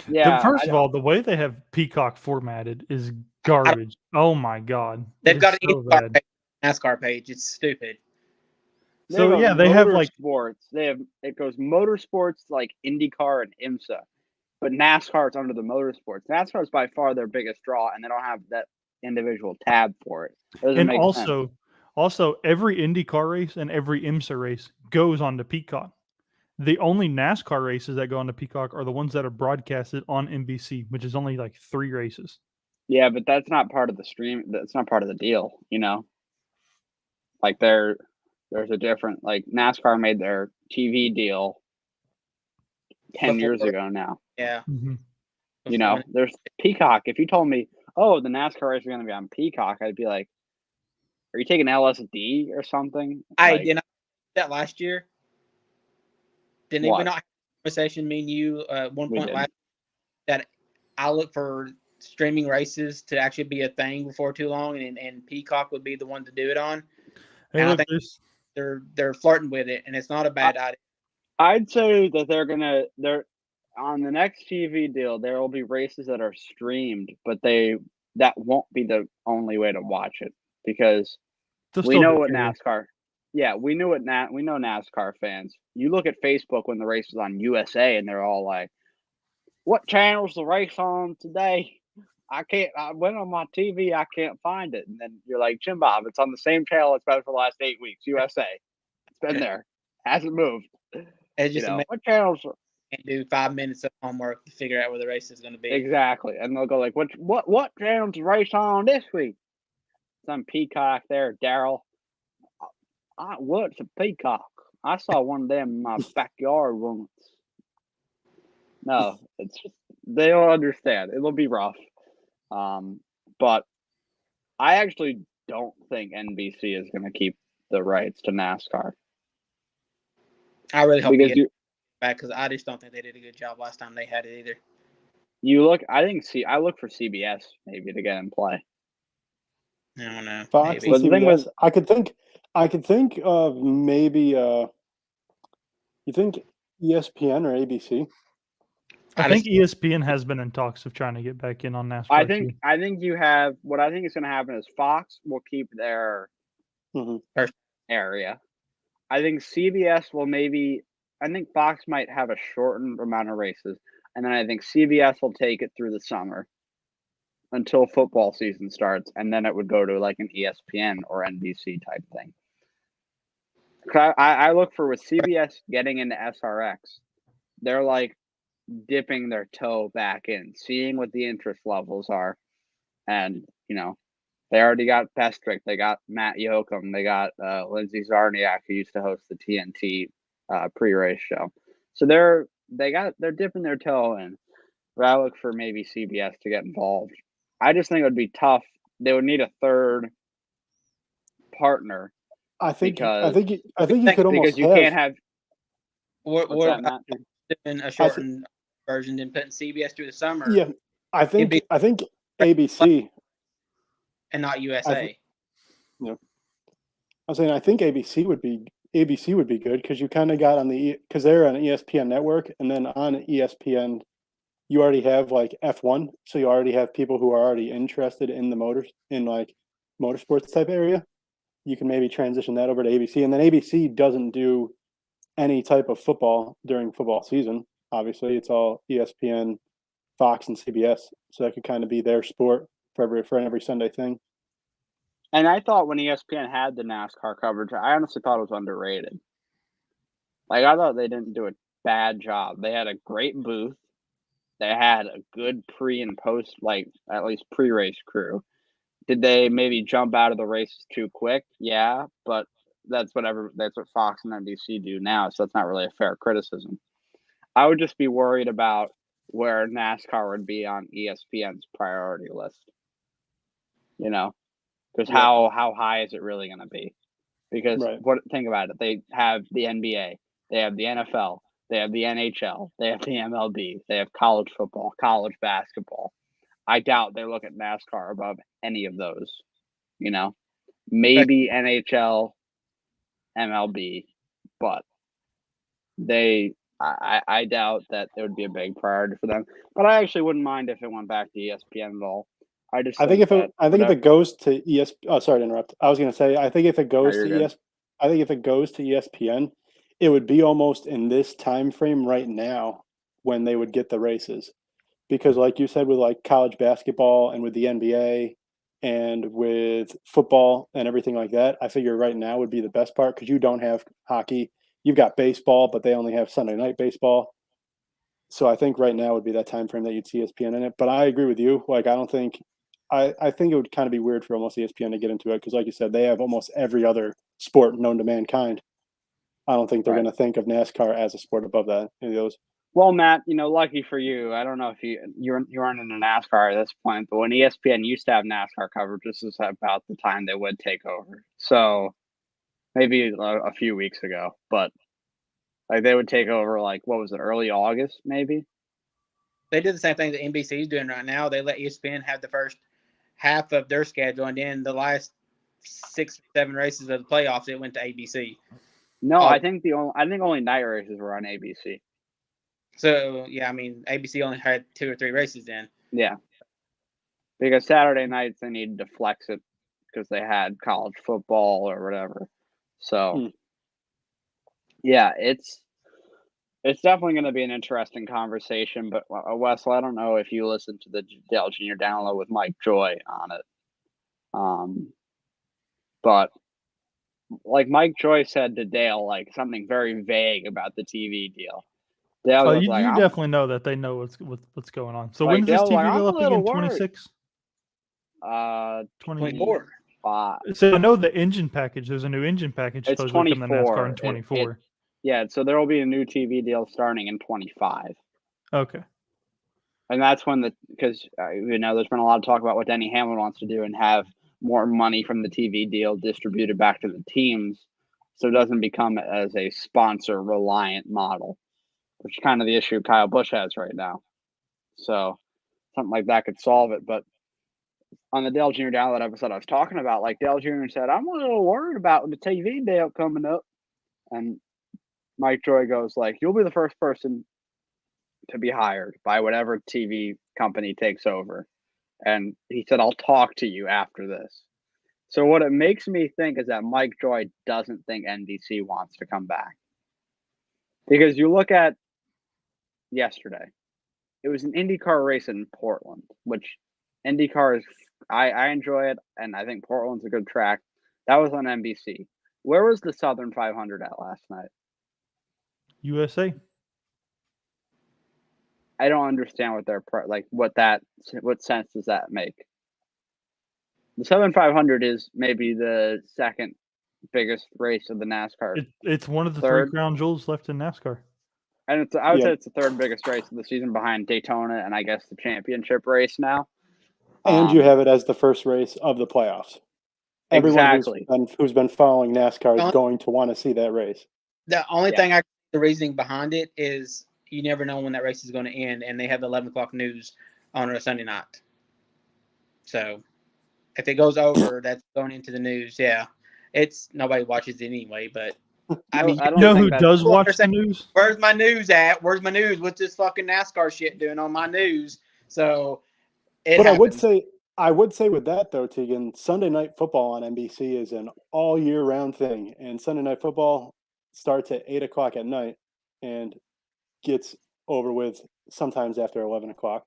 Yeah, First of all, the way they have Peacock formatted is garbage. Oh my god, they've it got is an so NASCAR bad. page, NASCAR page. It's stupid. So yeah, they have like motorsports. It goes motorsports like IndyCar and IMSA, but NASCAR is under the motorsports. NASCAR is by far their biggest draw, and they don't have that individual tab for it. It doesn't and make sense. also every IndyCar race and every IMSA race goes on to Peacock. The only NASCAR races that go on to Peacock are the ones that are broadcasted on NBC, which is only like 3 races. Yeah, but that's not part of the stream. That's not part of the deal. You know, like there's a different like NASCAR made their TV deal 10 years Before- ago now. Yeah. Mhm. You know, there's Peacock. If you told me, oh, the NASCAR race is going to be on Peacock, I'd be like, are you taking LSD or something? I Like, did not that last year. Didn't What? even not have a conversation, me and you, one We point did. last that I look for streaming races to actually be a thing before too long, and Peacock would be the one to do it on. Hey, And I look, think there's they're flirting with it, and it's not a bad idea. I'd say that they're on the next TV deal. There will be races that are streamed, but that won't be the only way to watch it, because they'll we still know be what cable. NASCAR. Yeah, we know NASCAR fans. You look at Facebook when the race is on USA, and they're all like, "What channel's the race on today? I went on my TV, I can't find it." And then you're like, "Jim Bob, it's on the same channel it's been for the last 8 weeks, USA. It's been there, hasn't moved." It's You just know amazing. what channels? Can't do 5 minutes of homework to figure out where the race is going to be. Exactly, and they'll go like, "What channel's the race on this week?" It's on Peacock there, Daryl. What's a peacock? I saw one of them in my backyard once. No, it's just they don't understand. It'll be rough. But I actually don't think NBC is going to keep the rights to NASCAR, I really hope because they get it back, because I just don't think they did a good job last time they had it either. I look for CBS maybe to get in play. I don't know. Fox Maybe. and But the thing CBS. with- I could think of maybe. You think ESPN or ABC? I think ESPN has been in talks of trying to get back in on NASCAR. I too. think you have what I think is going to happen is Fox will keep their Mhm. area. I think CBS will maybe. I think Fox might have a shortened amount of races, and then I think CBS will take it through the summer until football season starts, and then it would go to like an ESPN or NBC type thing. 'Cause I look for with CBS getting into SRX, they're like dipping their toe back in, seeing what the interest levels are, and you know they already got Pestrick, they got Matt Yoakum, they got Lindsey Zarniak, who used to host the TNT pre-race show, so they're dipping their toe in. But I look for maybe CBS to get involved. I just think it would be tough. They would need a third partner I think you because could almost you have. can't have. What What's that, about Matt? doing a shortened version and putting CBS through the summer? Yeah, I think be- ABC. And not USA. I'm saying I think ABC would be good, because you kind of got on because they're on ESPN network, and then on ESPN you already have like F1, so you already have people who are already interested in the motorsports type area. You can maybe transition that over to ABC, and then ABC doesn't do any type of football during football season. Obviously, it's all ESPN, Fox, and CBS, so that could kind of be their sport for every Sunday thing. And I thought when ESPN had the NASCAR coverage, I honestly thought it was underrated. Like, I thought they didn't do a bad job. They had a great booth. They had a good pre and post, like at least pre-race crew. Did they maybe jump out of the races too quick? Yeah, but that's what Fox and NBC do now, so that's not really a fair criticism. I would just be worried about where NASCAR would be on ESPN's priority list. You know, because Yeah. how high is it really going to be? Because Right. think about it. They have the NBA, they have the NFL, they have the NHL, they have the MLB, they have college football, college basketball. I doubt they look at NASCAR above any of those. You know, maybe NHL, MLB, but I doubt that it would be a big priority for them. But I actually wouldn't mind if it went back to ESPN at all. I think if it goes to oh, sorry to interrupt. I was going to say I think if it goes to I think if it goes to ESPN, it would be almost in this time frame right now when they would get the races, because like you said, with like college basketball and with the NBA and with football and everything like that, I figure right now would be the best part because you don't have hockey. You've got baseball, but they only have Sunday night baseball. So I think right now would be that time frame that you'd see ESPN in it. But I agree with you. Like I don't think I think it would kind of be weird for almost ESPN to get into it because, like you said, they have almost every other sport known to mankind. I don't think they're going to think of NASCAR as a sport above that. Any of those. Well, Matt, lucky for you, I don't know if you aren't into NASCAR at this point, but when ESPN used to have NASCAR coverage, this is about the time they would take over. So maybe a few weeks ago, but like they would take over like what was it, early August maybe? They did the same thing that NBC is doing right now. They let ESPN have the first half of their schedule, and then the last 6 or 7 races of the playoffs, it went to ABC. No, I think only night races were on ABC. So yeah, I mean ABC only had 2 or 3 races then. Yeah, because Saturday nights they needed to flex it because they had college football or whatever. So yeah, it's definitely going to be an interesting conversation. But Wes, I don't know if you listened to the Dale Jr. download with Mike Joy on it, but like Mike Joy said to Dale, like something very vague about the TV deal. Dale was you like, definitely know that they know what's going on. So like, when does this Dale's TV like, deal I'm up a little again? worried. 26? 24. So I know the engine package. There's a new engine package It's supposed to come to 24. NASCAR in 24. Yeah, so there will be a new TV deal starting in 25. Okay. And that's when because there's been a lot of talk about what Denny Hamlin wants to do and have more money from the TV deal distributed back to the teams, so it doesn't become as a sponsor reliant model, which is kind of the issue Kyle Busch has right now. So something like that could solve it. But on the Dale Jr. Download episode I was talking about, like Dale Jr. said, I'm a little worried about the TV deal coming up. And Mike Joy goes like, you'll be the first person to be hired by whatever TV company takes over. And he said, I'll talk to you after this. So what it makes me think is that Mike Joy doesn't think NBC wants to come back. Because you look at yesterday, it was an IndyCar race in Portland, which IndyCar is, I enjoy it, and I think Portland's a good track. That was on NBC. Where was the Southern 500 at last night? USA. I don't understand what sense does that make? The Southern 500 is maybe the second biggest race of the NASCAR. It's one of the Third. 3 crown jewels left in NASCAR. And I would say it's the third biggest race of the season behind Daytona and I guess the championship race now. And you have it as the first race of the playoffs. Everyone who's been following NASCAR is going to want to see that race. The only thing the reasoning behind it is you never know when that race is going to end, and they have the 11 o'clock news on a Sunday night. So if it goes over, that's going into the news. Yeah, nobody watches it anyway. But I mean, you know who does watch the news? Where's my news at? Where's my news? What's this fucking NASCAR shit doing on my news? So, but happens. I would say with that though, Tegan, Sunday Night Football on NBC is an all year round thing, and Sunday Night Football starts at 8 o'clock at night and gets over with sometimes after 11 o'clock.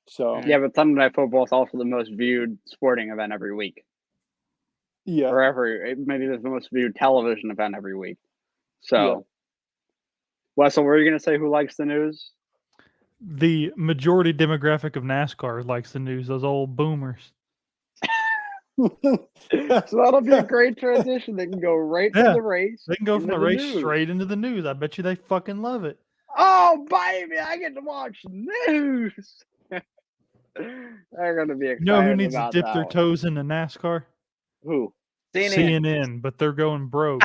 So yeah, but Sunday Night Football is also the most viewed sporting event every week. Yeah, or maybe the most viewed television event every week. So, Wessel, were you going to say who likes the news? The majority demographic of NASCAR likes the news. Those old boomers. So that'll be a great transition. They can go right from the race. They can go from the race straight into the news. I bet you they fucking love it. Oh, baby, I get to watch news. They're going to be excited. You know who needs to about dip that their one. toes into NASCAR? Who? CNN, but they're going broke.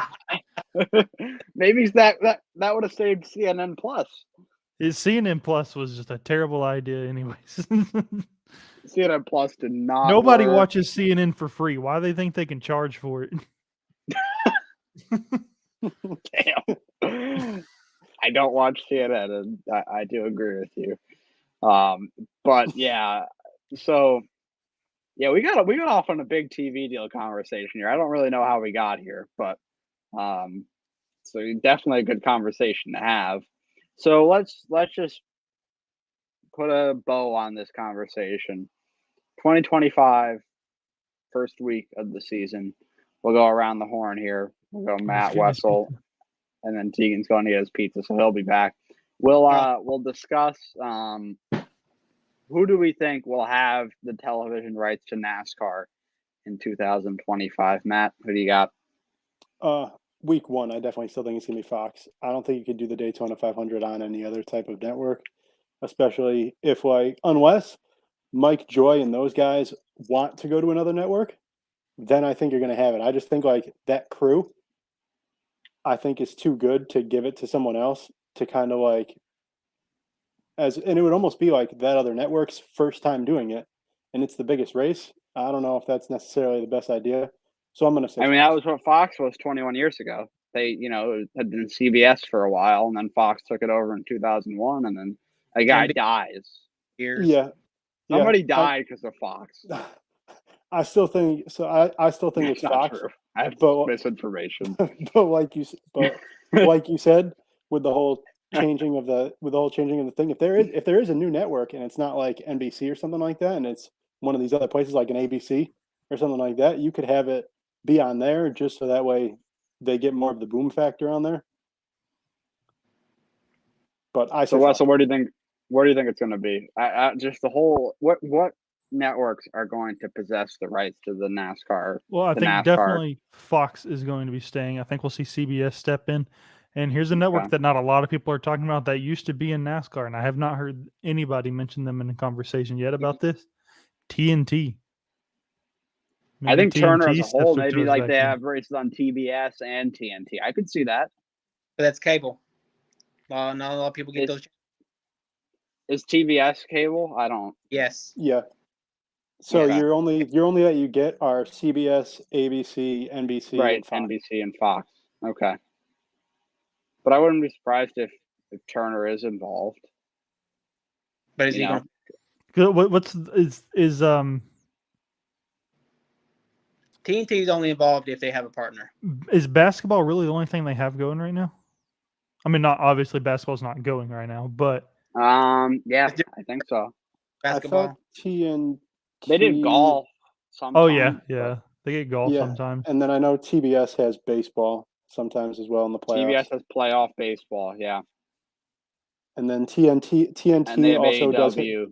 Maybe that would have saved CNN Plus. CNN Plus was just a terrible idea, anyways. CNN Plus did not. Nobody work. watches CNN for free. Why do they think they can charge for it? Damn. I don't watch CNN, and I do agree with you. But yeah, so yeah, we got off on a big TV deal conversation here. I don't really know how we got here, but so definitely a good conversation to have. So let's just put a bow on this conversation. 2025, first week of the season. We'll go around the horn here. We'll go Matt Wessel, and then Tegan's going to get his pizza, so he'll be back. We'll discuss who do we think will have the television rights to NASCAR in 2025. Matt, who do you got? Week one, I definitely still think it's going to be Fox. I don't think you could do the Daytona 500 on any other type of network, especially if, unless Mike Joy and those guys want to go to another network, then I think you're going to have it. I just think, that crew, I think is too good to give it to someone else to kind of and it would almost be like that other network's first time doing it, and it's the biggest race. I don't know if that's necessarily the best idea. So I'm going to say I mean, Fox. that was what Fox was 21 years ago. They, had been CBS for a while, and then Fox took it over in 2001, and then a guy dies. Years. Yeah. Somebody died because of Fox. I still think so. I still think it's not Fox. True. I have misinformation. But like you said, with the whole changing of the thing, if there is a new network and it's not like NBC or something like that, and it's one of these other places like an ABC or something like that, you could have it be on there just so that way they get more of the boom factor on there. But Wessel, where do you think it's going to be? Just the whole what networks are going to possess the rights to the NASCAR? Well, I think definitely Fox is going to be staying. I think we'll see CBS step in. And here's a network that not a lot of people are talking about that used to be in NASCAR, and I have not heard anybody mention them in a conversation yet about this. TNT. I think TNT Turner as a whole, maybe they have races on TBS and TNT. I could see that. But that's cable. Not a lot of people get those. Is TBS cable? I don't. Yes. Yeah. So you're only that you get are CBS, ABC, NBC, right? And Fox. NBC and Fox. Okay. But I wouldn't be surprised if Turner is involved. But is he going? TNT is only involved if they have a partner. Is basketball really the only thing they have going right now? I mean, not obviously basketball's not going right now, but yeah, I think so. Basketball. TNT. They did golf. Sometimes, oh yeah, they get golf sometimes. And then I know TBS has baseball sometimes as well in the playoffs. TBS has playoff baseball, yeah. And then TNT and also AW. does it.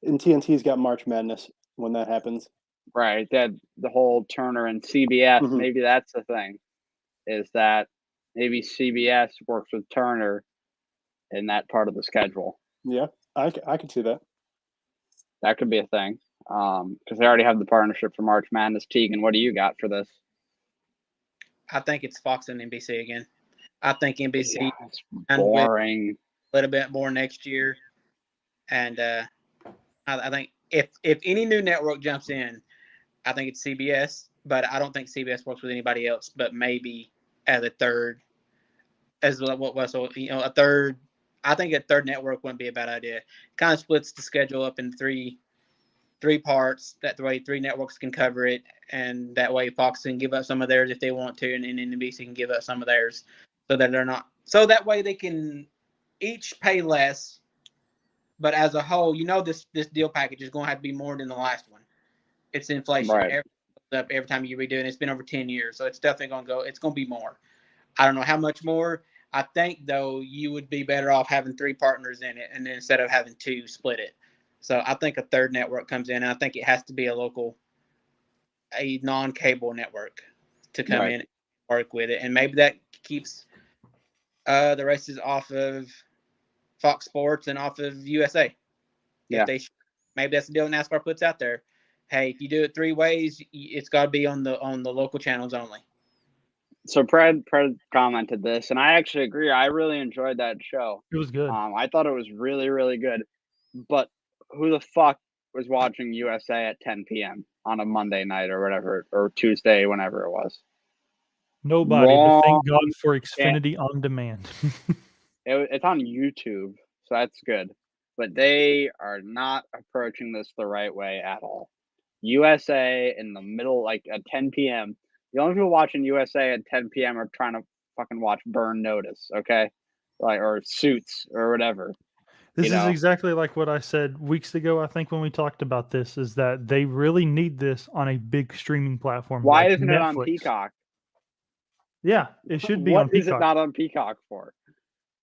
And TNT's got March Madness when that happens. Right, that the whole Turner and CBS. Mhm. Maybe that's the thing, is that maybe CBS works with Turner in that part of the schedule. Yeah, I could see that. That could be a thing, because they already have the partnership for March Madness. Tegan, what do you got for this? I think it's Fox and NBC again. I think NBC boring. A little bit more next year, and I think if any new network jumps in, I think it's CBS. But I don't think CBS works with anybody else. But maybe as a third, a third. I think a third network wouldn't be a bad idea. Kind of splits the schedule up in three parts. That way, three networks can cover it, and that way Fox can give up some of theirs if they want to, and NBC can give up some of theirs, so that they're not. So that way they can each pay less, but as a whole, this deal package is going to have to be more than the last one. It's inflation. Right. Every time you redo it. It's been over 10 years, so it's definitely going to go. It's going to be more. I don't know how much more. I think, though, you would be better off having three partners in it, and then instead of having two, split it. So I think a third network comes in, and I think it has to be a non-cable network to come in and work with it. And maybe that keeps the races off of Fox Sports and off of USA. Yeah. Maybe that's the deal NASCAR puts out there. hey, if you do it 3 ways, it's got to be on the local channels only. So Pred commented this, and I actually agree. I really enjoyed that show. It was good. I thought it was really, really good. But who the fuck was watching USA at 10 p.m. on a Monday night or whatever, or Tuesday, whenever it was? Nobody, but thank God Wrong. for Xfinity on demand. It's on YouTube, so that's good. But they are not approaching this the right way at all. USA in the middle, like at 10 p.m. The only people watching USA at 10 p.m. are trying to fucking watch Burn Notice, okay? Like, or Suits or whatever. This You is know? exactly like what I said weeks ago, I think, when we talked about this, is that they really need this on a big streaming platform. Why like isn't Netflix. it on Peacock? Yeah, it should be What on is it Peacock. not on Peacock for?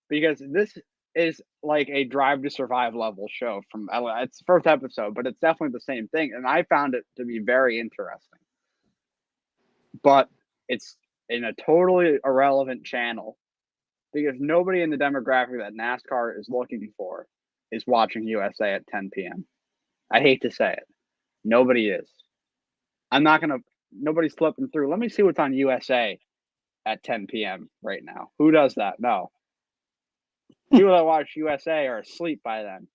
Because this is like a Drive to Survive level show from it's the first episode, but it's definitely the same thing. And I found it to be very interesting. But it's in a totally irrelevant channel because nobody in the demographic that NASCAR is looking for is watching USA at 10 p.m. I hate to say it. Nobody is. Nobody's flipping through. Let me see what's on USA at 10 p.m. right now. Who does that? No. People that watch USA are asleep by then.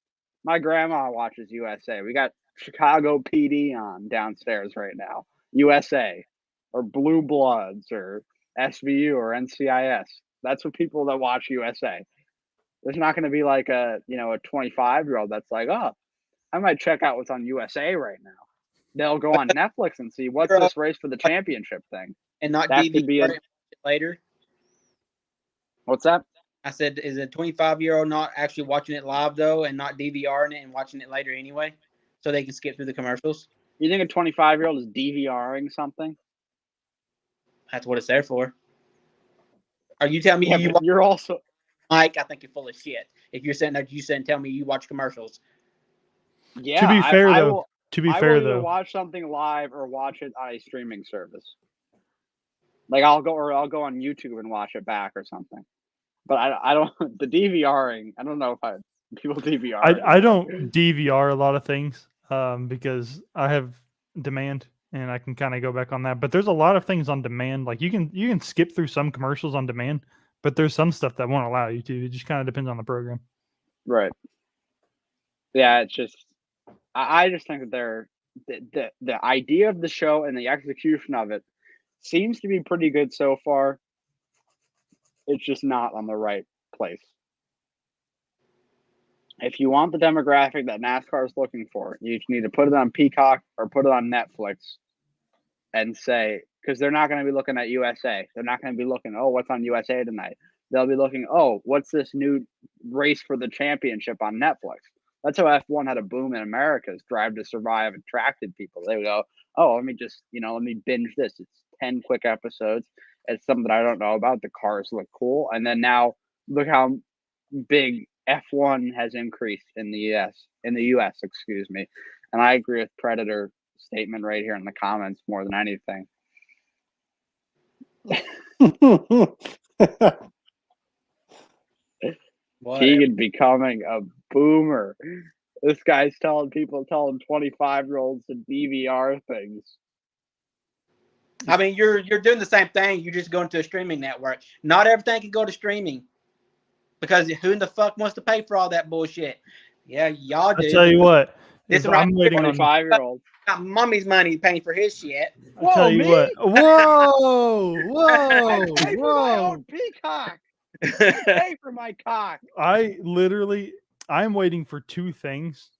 My grandma watches USA. We got Chicago PD on downstairs right now. USA or Blue Bloods or SVU or NCIS. That's what people that watch USA. There's not going to be like a 25-year-old that's like, oh, I might check out what's on USA right now. They'll go on Netflix and see what's this race for the championship thing. And not That DVR could be it later. What's that? I said, is a 25-year-old not actually watching it live though, and not DVRing it and watching it later anyway, so they can skip through the commercials? You think a 25-year-old is DVRing something? That's what it's there for. Are you telling me Yeah, but you're also Mike? I think you're full of shit. If you're saying that, you said tell me you watch commercials. Yeah. To be fair, I though, will, to be I fair will either though, watch something live or watch it on a streaming service. Like I'll go on YouTube and watch it back or something. But I don't the DVRing. I don't know if people DVR. I don't DVR a lot of things because I have demand and I can kind of go back on that. But there's a lot of things on demand. Like you can skip through some commercials on demand, but there's some stuff that won't allow you to. It just kind of depends on the program. Right. Yeah, it's just I just think that the idea of the show and the execution of it seems to be pretty good so far. It's just not on the right place. If you want the demographic that NASCAR is looking for, you need to put it on Peacock or put it on Netflix and say, because they're not going to be looking at USA. They're not going to be looking, oh, what's on USA tonight? They'll be looking, oh, what's this new race for the championship on Netflix? That's how F1 had a boom in America's Drive to Survive attracted people. They would go, oh, let me binge this. It's 10 quick episodes. It's something I don't know about. The cars look cool. And then now look how big F1 has increased in the US, excuse me. And I agree with Predator statement right here in the comments more than anything. Keegan becoming a boomer. This guy's telling 25-year-olds to DVR things. I mean, you're doing the same thing. You're just going to a streaming network. Not everything can go to streaming because who in the fuck wants to pay for all that bullshit? Yeah, y'all do. I'll tell you what. I'm waiting 25-year-old. Got mommy's money paying for his shit. I'll tell you what. Whoa, whoa, I pay for my whoa. own Peacock. I pay for my cock. I'm waiting for two things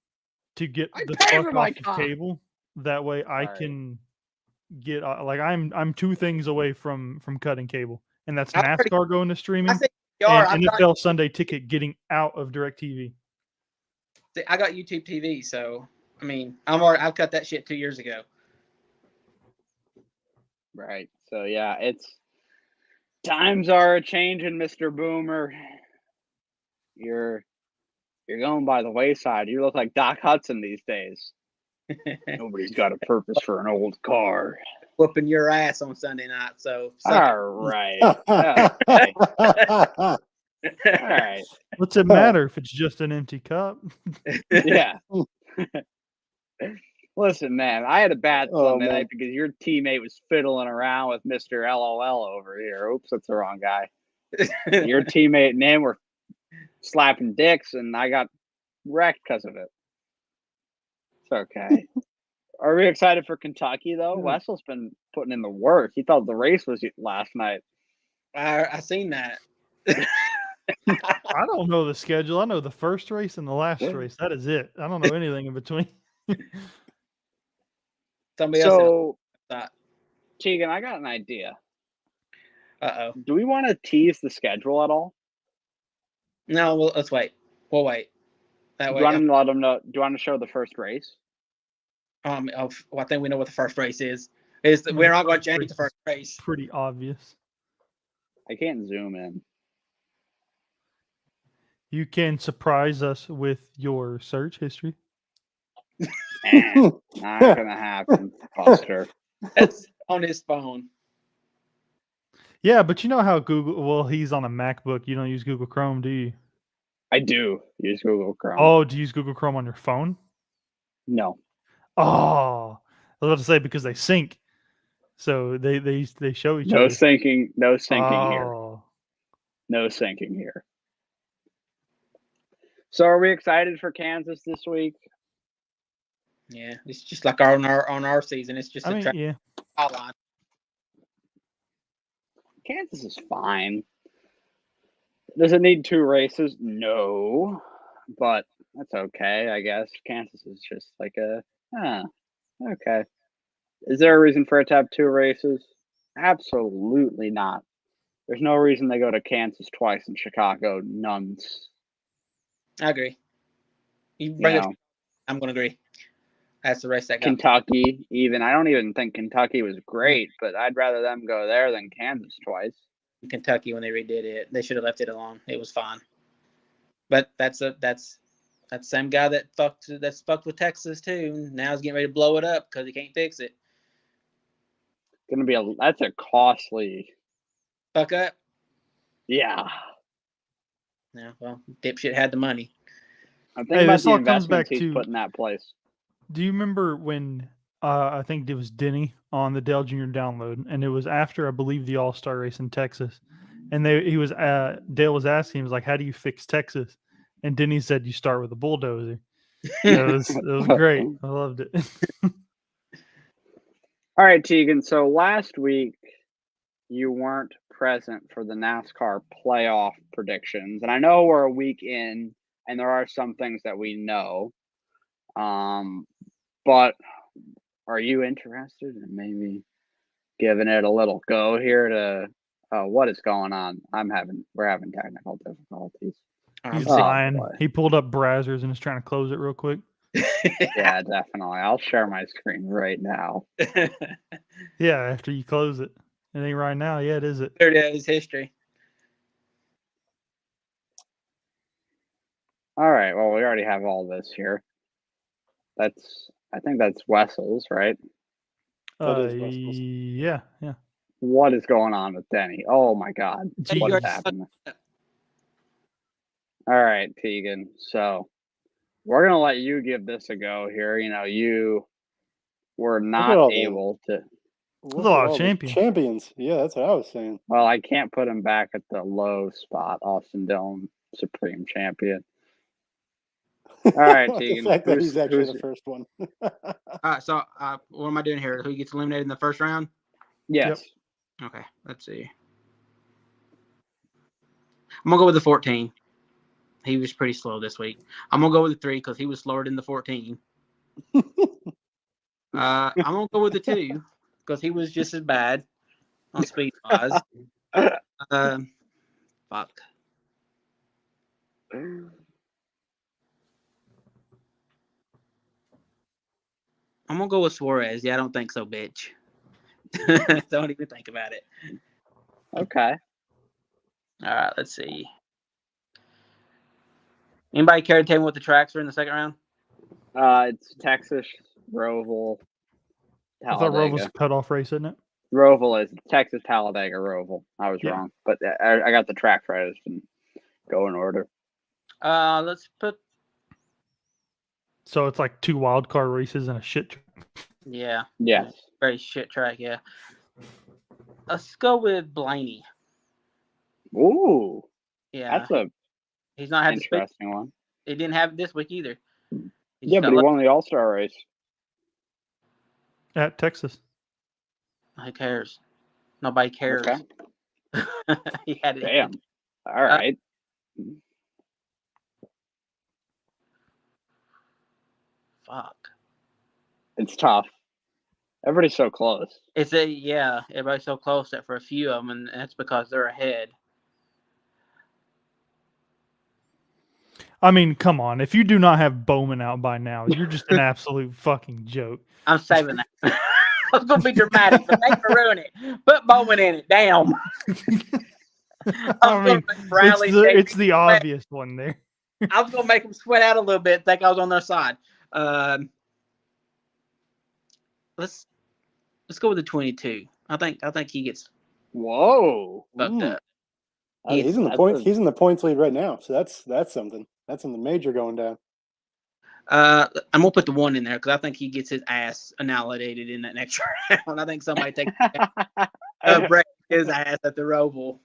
to get the fuck off of cable. That way I can get I'm two things away from cutting cable, and that's NASCAR going to streaming and NFL Sunday Ticket getting out of DirecTV. I got YouTube TV, so I mean I've cut that shit 2 years ago. Right. So yeah, it's times are a changing, Mr. Boomer. You're going by the wayside. You look like Doc Hudson these days. Nobody's got a purpose for an old car. Whooping your ass on Sunday night. So all right. All right. What's it matter if it's just an empty cup? Yeah. Listen, Listen, man, I had a bad Oh, Sunday man. night because your teammate was fiddling around with Mr. LOL over here. Oops, that's the wrong guy. Your teammate and him were slapping dicks, and I got wrecked because of it. It's okay. Are we excited for Kentucky, though? Wessel's been putting in the work. He thought the race was last night. I seen that. I don't know the schedule. I know the first race and the last race. That is it. I don't know anything in between. Somebody else. So, Thought. Tegan, I got an idea. Uh-oh. Do we want to tease the schedule at all? No, well, let's wait. We'll wait. That Do way. you want to let them know? Do you want to show the first race? Well, I think we know what the first race is. We're not going to change the first race. Pretty obvious. I can't zoom in. You can surprise us with your search history. Not gonna happen, Buster. It's on his phone. Yeah, but you know how Google, well, he's on a MacBook. You don't use Google Chrome, do you? I do use Google Chrome. Oh, do you use Google Chrome on your phone? No. Oh, I was about to say because they sync. So they show each No other. syncing. No syncing here. Oh. No syncing here. So are we excited for Kansas this week? Yeah, it's just like on our season. It's just yeah. outline. Kansas is fine. Does it need 2 races? No. But that's okay, I guess. Kansas is just like okay. Is there a reason for it to have 2 races? Absolutely not. There's no reason they go to Kansas twice and Chicago nuns. I agree. You bring it. I'm going to agree. That's the race that got Kentucky, even. I don't even think Kentucky was great, but I'd rather them go there than Kansas twice. Kentucky when they redid it. They should have left it alone. It was fine. But that's the same guy that fucked with Texas too. Now he's getting ready to blow it up because he can't fix it. That's a costly Fuck up. Yeah. Yeah, well, dipshit had the money. I'm thinking about the investments he's put in that place. Do you remember when I think it was Denny on the Dale Jr. download, and it was after I believe the All-Star race in Texas, and Dale was asking, he was like, "How do you fix Texas?" And Denny said, "You start with a bulldozer." It was great. I loved it. All right, Tegan. So last week you weren't present for the NASCAR playoff predictions, and I know we're a week in, and there are some things that we know. But are you interested in maybe giving it a little go here to what is going on? We're having technical difficulties. He's lying. He pulled up Brazzers and is trying to close it real quick. Yeah, definitely. I'll share my screen right now. Yeah, after you close it. It ain't right now yet, is it? There it is, history. All right. Well, we already have all this here. I think that's Wessel's, right? Yeah. What is going on with Denny? Oh my God. What is happening? All right, Tegan. So we're gonna let you give this a go here. You were not able to. There's a lot of champions. Yeah, that's what I was saying. Well, I can't put him back at the low spot. Austin Dillon, Supreme Champion. All right, Tegan. The fact that he's actually the first one. All right, so what am I doing here? Who gets eliminated in the first round? Yes. Yep. Okay, let's see. I'm going to go with the 14. He was pretty slow this week. I'm going to go with the 3 because he was slower than the 14. I'm going to go with the 2 because he was just as bad on speed-wise. Fuck. I'm going to go with Suarez. Yeah, I don't think so, bitch. Don't even think about it. Okay. All right, let's see. Anybody care to tell me what the tracks are in the second round? It's Texas, Roval, Talladega. I thought Roval's a cutoff race, isn't it? Roval is Texas, Talladega, Roval. I was wrong, but I got the track right. I just didn't go in order. Let's put. So it's like 2 wild card races and a shit track. Yeah. Yes. Very shit track, yeah. Let's go with Blaney. Ooh, Yeah. that's a He's not had the speed. interesting one. He didn't have it this week either. Yeah, but he won the All-Star race. At Texas. Who cares? Nobody cares. Okay. He had it. Damn. All right. Fuck. It's tough. Everybody's so close. Everybody's so close that for a few of them, and that's because they're ahead. I mean, come on. If you do not have Bowman out by now, you're just an absolute fucking joke. I'm saving that. I was going to be dramatic, but thanks for ruining it. Put Bowman in it. Damn. I mean, it's the obvious one there. I was going to make him sweat out a little bit, think I was on their side. Let's go with the 22. I think he gets Whoa. fucked up. He's in the points. He's in the points lead right now, so that's something. That's something major going down. I'm gonna put the 1 in there because I think he gets his ass annihilated in that next round. I think somebody takes break his ass at the Roval.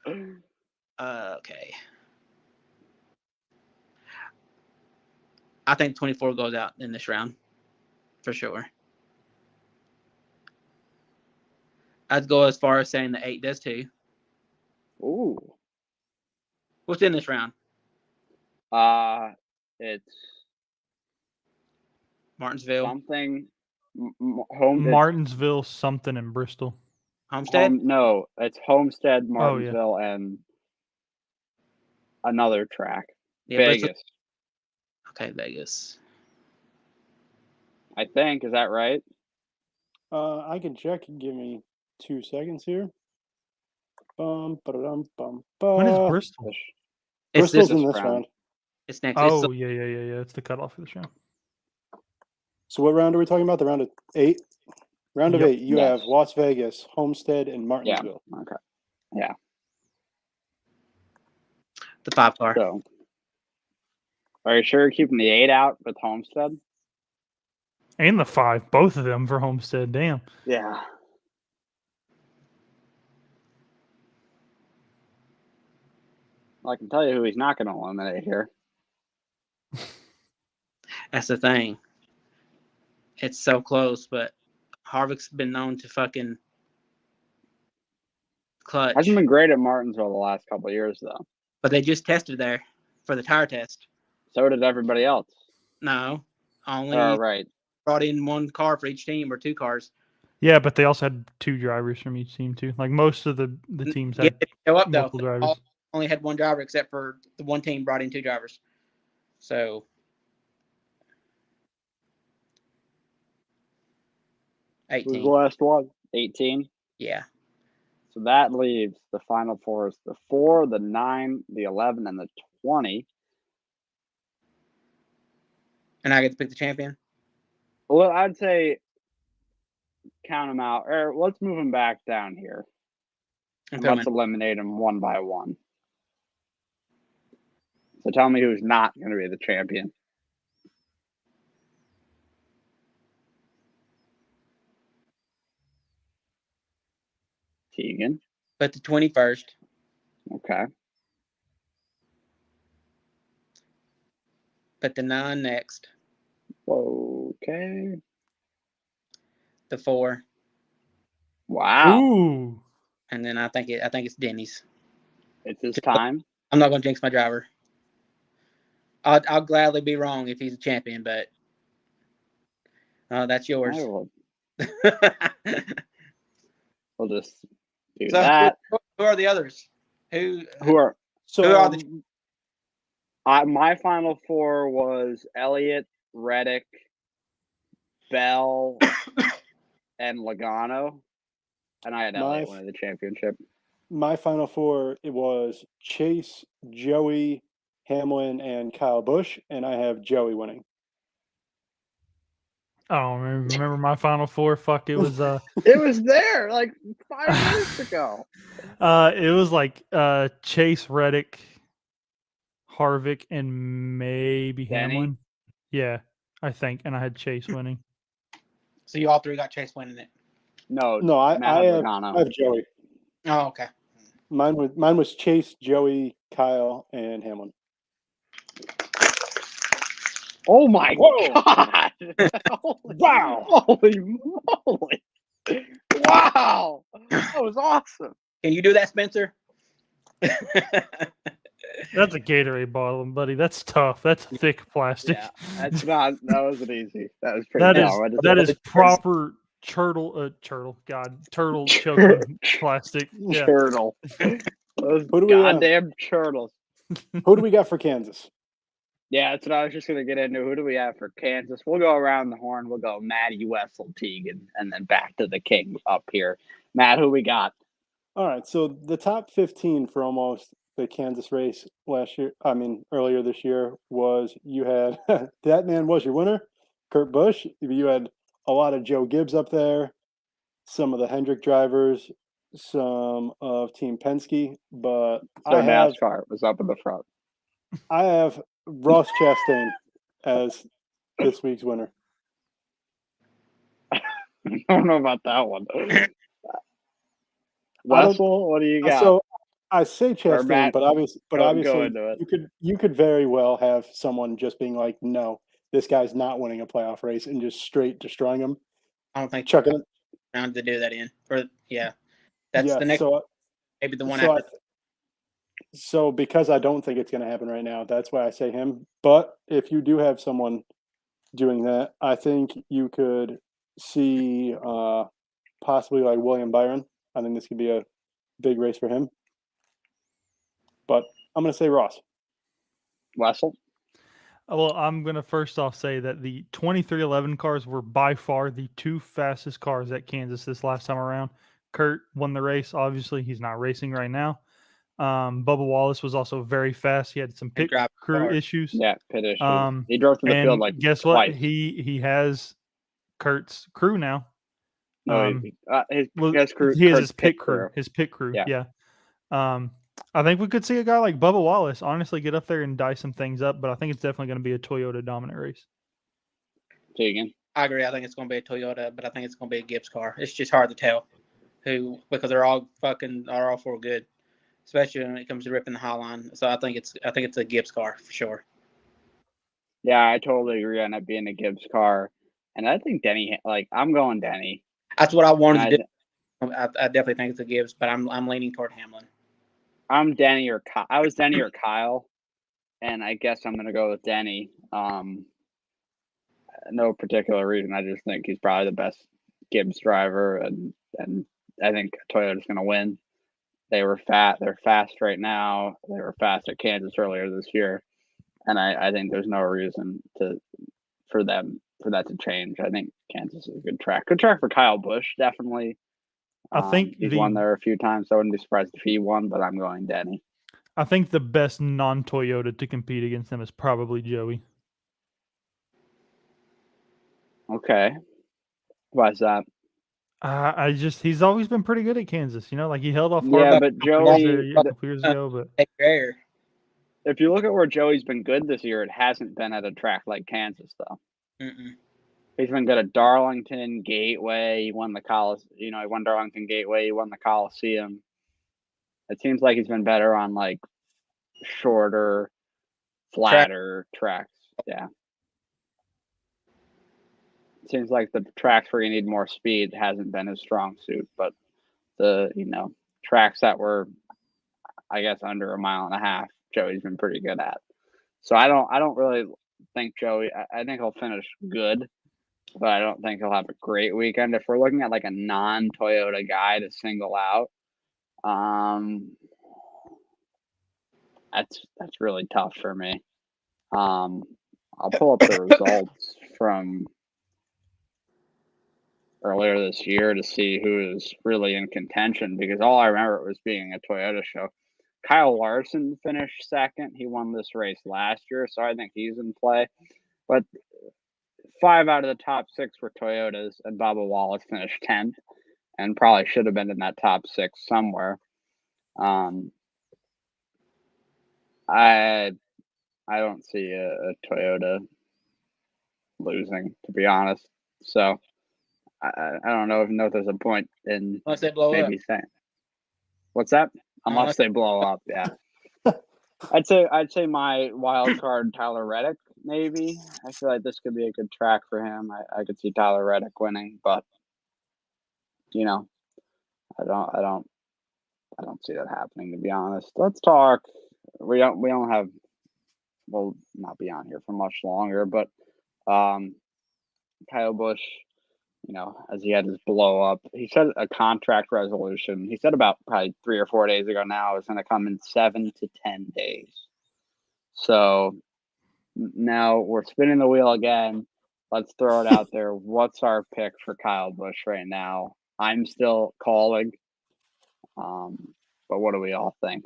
Okay. I think 24 goes out in this round for sure. I'd go as far as saying the 8 does too. Ooh. What's in this round? It's Martinsville. something. Martinsville, something in Bristol. Homestead? No, it's Homestead, Martinsville, and another track. Yeah, Vegas. Okay, Vegas. I think. Is that right? I can check. Give me 2 seconds here. When is Bristol? Bristol's in this round. It's next. Oh, yeah. It's the cutoff for this round. So what round are we talking about? The round of 8? Round of 8. You have Las Vegas, Homestead, and Martinsville. Yeah. Okay. Yeah. The 5 car. So, are you sure you're keeping the 8 out with Homestead? And the 5, both of them for Homestead. Damn. Yeah. Well, I can tell you who he's not going to eliminate here. That's the thing. It's so close, but Harvick's been known to fucking clutch. Hasn't been great at Martinsville the last couple of years, though. But they just tested there for the tire test. So did everybody else. No. Only right. Brought in 1 car for each team or 2 cars. Yeah, but they also had 2 drivers from each team, too. Like, most of the teams had multiple drivers. Only had 1 driver, except for the 1 team brought in 2 drivers. So... 18. Who's the last one? 18? Yeah. So that leaves the final 4 is the 4, the 9, the 11, and the 20. And I get to pick the champion? Well, I'd say count them out. Or let's move them back down here. And let's eliminate them one by one. So tell me who's not going to be the champion. Keegan. But the 21st. Okay. But the 9 next. Okay. The 4. Wow. Ooh. And then I think it's Denny's. It's his time. I'm not going to jinx my driver. I'll gladly be wrong if he's a champion, but that's yours. We'll just do that. Who are the others? Who are the? My final 4 was Elliott, Reddick, Bell, and Logano, and I had Elliott winning the championship. My final 4 it was Chase, Joey, Hamlin, and Kyle Busch, and I have Joey winning. I don't remember my final 4. Fuck, it was it was there like 5 minutes ago. It was like Chase, Reddick, Harvick, and maybe Denny? Hamlin. Yeah, I think, and I had Chase winning. So you all three got Chase winning it. No, No, Matt I have Logano. Joey. Oh, okay. Mine was Chase, Joey, Kyle, and Hamlin. Oh my Whoa. God! Wow. Holy moly! Wow, that was awesome. Can you do that, Spencer? That's a Gatorade bottle, buddy. That's tough. That's thick plastic. Yeah, that's not. That wasn't easy. That was pretty. That is dumb. that is proper turtle choking plastic. Yeah. Turtle. Those Who do we, goddamn turtles. Who do we got for Kansas? Yeah, that's what I was just gonna get into. Who do we have for Kansas? We'll go around the horn. We'll go Matty, Wessel, Teagan, and then back to the king up here. Matt, who we got? All right, so the top 15 for almost the Kansas race earlier this year was you had that man was your winner, Kurt Busch. You had a lot of Joe Gibbs up there, some of the Hendrick drivers, some of Team Penske, but So NASCAR was up in the front. I have Ross Chastain as this week's winner. I don't know about that one. Wessel, what do you got? So I say Chastain, Matt, but obviously, go into it. you could very well have someone just being like, no, this guy's not winning a playoff race and just straight destroying him. I don't think chucking it round to do that in. Or that's yeah, the next. so Maybe the one so after. so because I don't think it's going to happen right now, that's why I say him. But if you do have someone doing that, I think you could see possibly like William Byron. I think this could be a big race for him. But I'm going to say Ross. Wessel? Well, I'm going to first off say that the 2311 cars were by far the two fastest cars at Kansas this last time around. Kurt won the race. Obviously, he's not racing right now. Bubba Wallace was also very fast. He had some pit crew issues. Yeah, pit issues. He drove to the field like guess twice. what? He has Kurt's crew now. No, his crew. He has his pit crew. His pit crew. Yeah. I think we could see a guy like Bubba Wallace honestly get up there and dice some things up, but I think it's definitely going to be a Toyota dominant race. Teagan? I agree. I think it's going to be a Toyota, but I think it's going to be a Gibbs car. It's just hard to tell who, because they're all four good, especially when it comes to ripping the high line. So I think it's a Gibbs car for sure. Yeah, I totally agree on it being a Gibbs car, and I think Denny. I'm going Denny. That's what I wanted to do. I definitely think it's a Gibbs, but I'm leaning toward Hamlin. I'm Denny or Kyle. I was Denny or Kyle, and I guess I'm going to go with Denny. No particular reason. I just think he's probably the best Gibbs driver, and I think Toyota's going to win. They're fast right now. They were fast at Kansas earlier this year, and I think there's no reason for that to change. I think Kansas is a good track. Good track for Kyle Busch, definitely. I think he's won there a few times, so I wouldn't be surprised if he won, but I'm going Denny. I think the best non-Toyota to compete against them is probably Joey. Okay. Why is that? He's always been pretty good at Kansas. He held off. Yeah, but Joey, a couple years ago, but if you look at where Joey's been good this year, it hasn't been at a track like Kansas, though. Mm-mm. He's been good at Darlington, Gateway. He won the he won Darlington, Gateway. He won the Coliseum. It seems like he's been better on shorter, flatter tracks. Yeah. It seems like the tracks where you need more speed hasn't been his strong suit, but the tracks that were, I guess, under a mile and a half, Joey's been pretty good at. So I don't really think Joey. I think he'll finish good, but I don't think he'll have a great weekend. If we're looking at a non-Toyota guy to single out, that's really tough for me. I'll pull up the results from earlier this year to see who is really in contention, because all I remember was being a Toyota show. Kyle Larson finished second. He won this race last year, so I think he's in play. But 5 out of the top 6 were Toyotas, and Bubba Wallace finished 10th and probably should have been in that top 6 somewhere. I don't see a Toyota losing, to be honest. So I don't know if there's a point in Unless they blow up. maybe saying. What's that? Unless they blow up, yeah. I'd say my wild card Tyler Reddick, maybe. I feel like this could be a good track for him. I could see Tyler Reddick winning, but you know, I don't see that happening, to be honest. Let's talk. We don't have. We'll not be on here for much longer, but Kyle Busch, as he had his blow up, he said a contract resolution. He said about probably 3 or 4 days ago now is going to come in 7 to 10 days. So now we're spinning the wheel again. Let's throw it out there. What's our pick for Kyle Busch right now? I'm still calling. But what do we all think?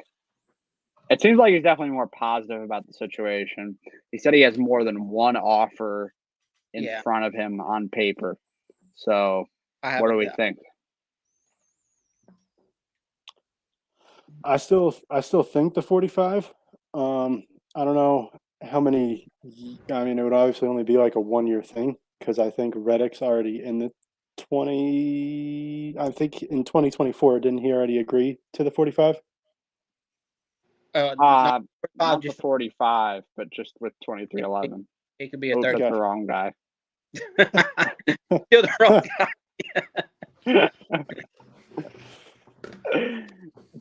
It seems like he's definitely more positive about the situation. He said he has more than one offer in front of him on paper. So what do we think? I still think the 45. I don't know how many. I mean, it would obviously only be like a 1-year thing because I think Reddick's already in the 20. I think in 2024, didn't he already agree to the 45? Not the 45, but just with 2311. It could be a 30. That's the wrong guy. You're the wrong guy.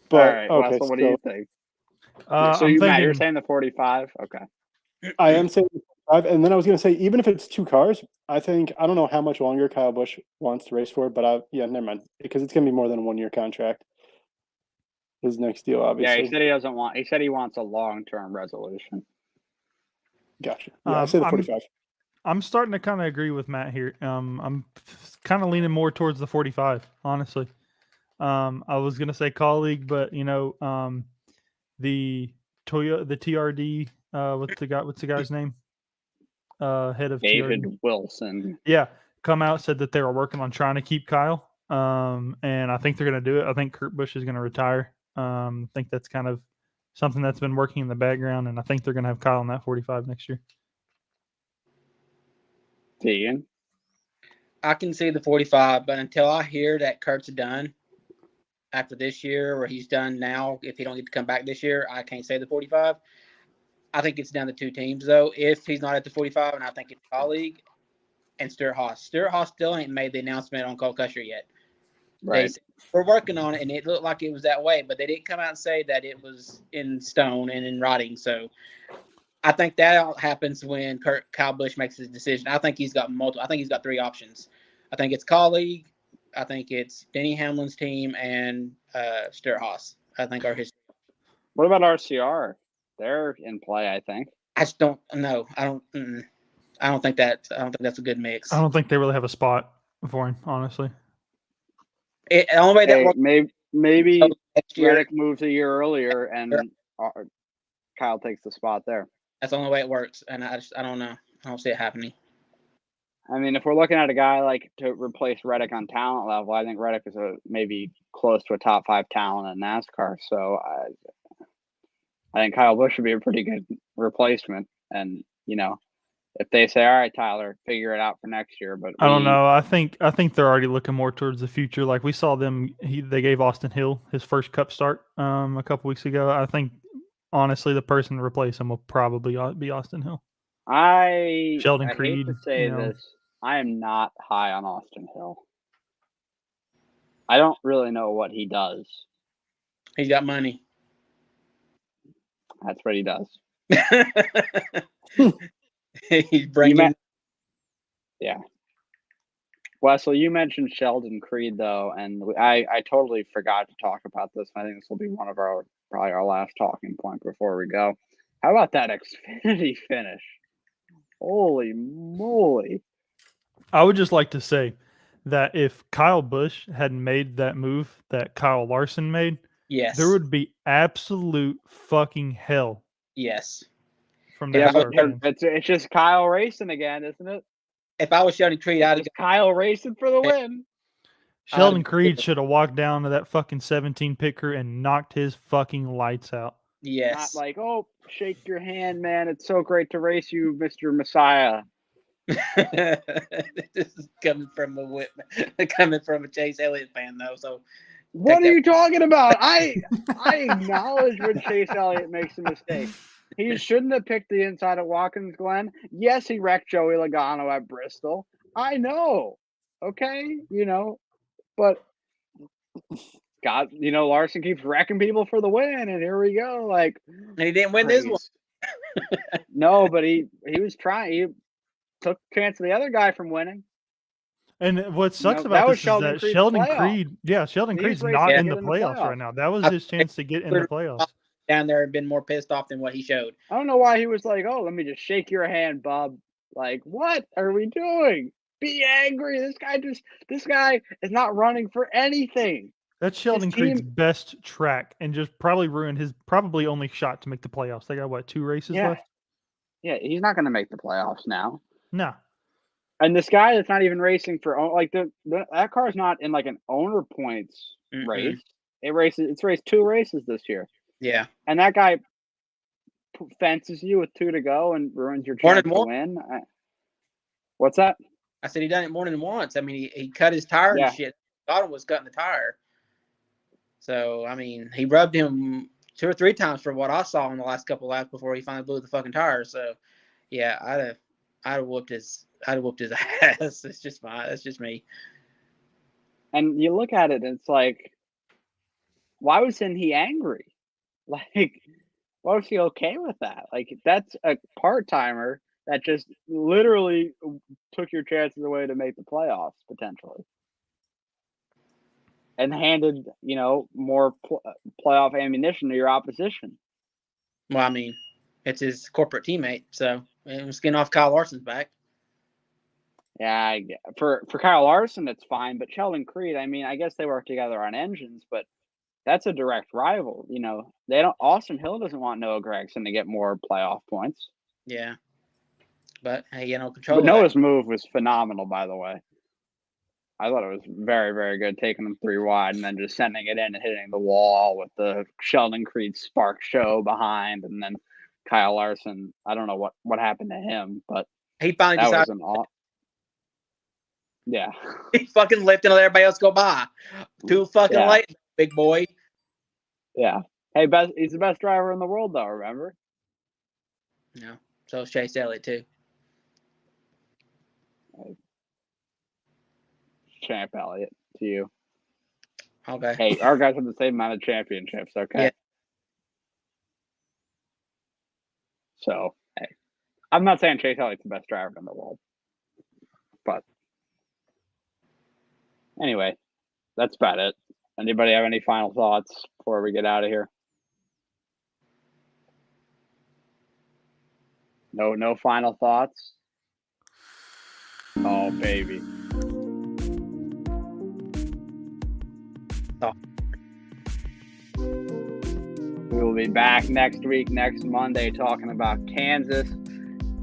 But all right, okay, Russell, what do you think? So Matt, you're saying the 45? Okay. I am saying the 45, and then I was going to say, even if it's 2 cars, I don't know how much longer Kyle Busch wants to race for, but never mind, because it's going to be more than a 1-year contract. His next deal, obviously. Yeah, he said he doesn't want. He said he wants a long-term resolution. Gotcha. Yeah, I say the 45. I'm starting to kind of agree with Matt here. I'm kind of leaning more towards the 45, honestly. I was gonna say colleague, but the TRD. What's the guy's name? Head of David TRD. Wilson. Yeah, come out, said that they were working on trying to keep Kyle. And I think they're gonna do it. I think Kurt Busch is gonna retire. I think that's kind of something that's been working in the background, and I think they're gonna have Kyle in that 45 next year. Tegan? I can see the 45, but until I hear that Kurt's done after this year, or he's done now, if he don't get to come back this year, I can't say the 45. I think it's down to 2 teams, though. If he's not at the 45, and I think it's colleague and Stewart-Haas. Stewart-Haas still ain't made the announcement on Cole Custer yet. Right. We're working on it, and it looked like it was that way, but they didn't come out and say that it was in stone and in writing. So I think that all happens when Kyle Busch makes his decision. I think he's got multiple. I think he's got 3 options. I think it's colleague. I think it's Denny Hamlin's team and Stewart-Haas. I think are his. What about RCR? They're in play, I think. I just don't know. I don't think that's a good mix. I don't think they really have a spot for him, honestly. The only way that works, maybe next year, Reddick moves a year earlier and Kyle takes the spot there. That's the only way it works, and I don't know. I don't see it happening. I mean, if we're looking at a guy like to replace Reddick on talent level, I think Reddick is maybe close to a top 5 talent in NASCAR. So I think Kyle Busch would be a pretty good replacement. And if they say, "All right, Tyler, figure it out for next year," but I don't know. I think they're already looking more towards the future. Like we saw them, they gave Austin Hill his first Cup start a couple weeks ago. I think honestly, the person to replace him will probably be Austin Hill. Sheldon Creed. Hate to say this, I am not high on Austin Hill. I don't really know what he does. He's got money. That's what he does. He's bringing. Yeah. Wesley, you mentioned Sheldon Creed, though, and I totally forgot to talk about this. I think this will be one of probably our last talking point before we go. How about that Xfinity finish? Holy moly. I would just like to say that if Kyle Busch hadn't made that move that Kyle Larson made, yes, there would be absolute fucking hell. Yes. From it's just Kyle racing again, isn't it? If I was Sheldon Creed, I'd Kyle racing for the win. Sheldon Creed should have walked down to that fucking 17 pit crew and knocked his fucking lights out. Yes. Not like, oh, shake your hand, man. It's so great to race you, Mr. Messiah. This is coming from a Chase Elliott fan, though. So What are you talking about? I acknowledge when Chase Elliott makes a mistake. He shouldn't have picked the inside of Watkins Glen. Yes, he wrecked Joey Logano at Bristol. I know. Okay, but God, Larson keeps wrecking people for the win, and here we go. Like, and he didn't win this one. No, but he was trying. He took a chance of the other guy from winning. And what sucks about this is that Sheldon Creed, Sheldon Creed's not in the playoffs right now. That was his chance to get in the playoffs. Down there and been more pissed off than what he showed. I don't know why he was like, "Oh, let me just shake your hand, Bob." Like, what are we doing? Be angry. This guy is not running for anything. That's Sheldon Creed's best track, and just probably ruined his probably only shot to make the playoffs. They got what, 2 races left? Yeah, he's not going to make the playoffs now. No. And this guy that's not even racing for that car's not in like an owner points race. It's raced 2 races this year. Yeah. And that guy fences you with 2 to go and ruins your chance to win. What's that? I said he done it more than once. I mean, he cut his tire and shit. Thought it was cutting the tire. So, I mean, he rubbed him 2 or 3 times for what I saw in the last couple laps before he finally blew the fucking tire. So, yeah, I'd have whooped his ass. That's just me. And you look at it and it's like, why wasn't he angry? Like, why was he okay with that? Like, that's a part-timer that just literally took your chances away to make the playoffs, potentially. And handed, more playoff ammunition to your opposition. Well, I mean, it's his corporate teammate, so it was getting off Kyle Larson's back. Yeah, for Kyle Larson, it's fine. But Sheldon Creed, I mean, I guess they work together on engines, but that's a direct rival. They don't. Austin Hill doesn't want Noah Gragson to get more playoff points. Yeah, but hey, control. But Noah's move was phenomenal, by the way. I thought it was very, very good, taking them 3 wide and then just sending it in and hitting the wall with the Sheldon Creed Spark Show behind, and then Kyle Larson. I don't know what happened to him, but he finally decided. Yeah, he fucking left and let everybody else go by. Too fucking late, big boy. Yeah. Hey, he's the best driver in the world, though. Remember? No. So is Chase Elliott too. Champ Elliott to you. Okay. Hey, our guys have the same amount of championships. Okay. Yeah. So, hey, I'm not saying Chase Elliott's the best driver in the world, but anyway, that's about it. Anybody have any final thoughts before we get out of here? No final thoughts? Oh, baby. We will be back next week, next Monday, talking about Kansas,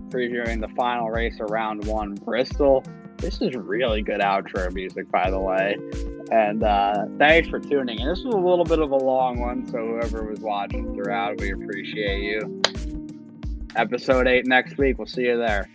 previewing the final race of round 1, Bristol. This is really good outro music, by the way. And thanks for tuning in. This was a little bit of a long one, so whoever was watching throughout, we appreciate you. Episode 8 next week. We'll see you there.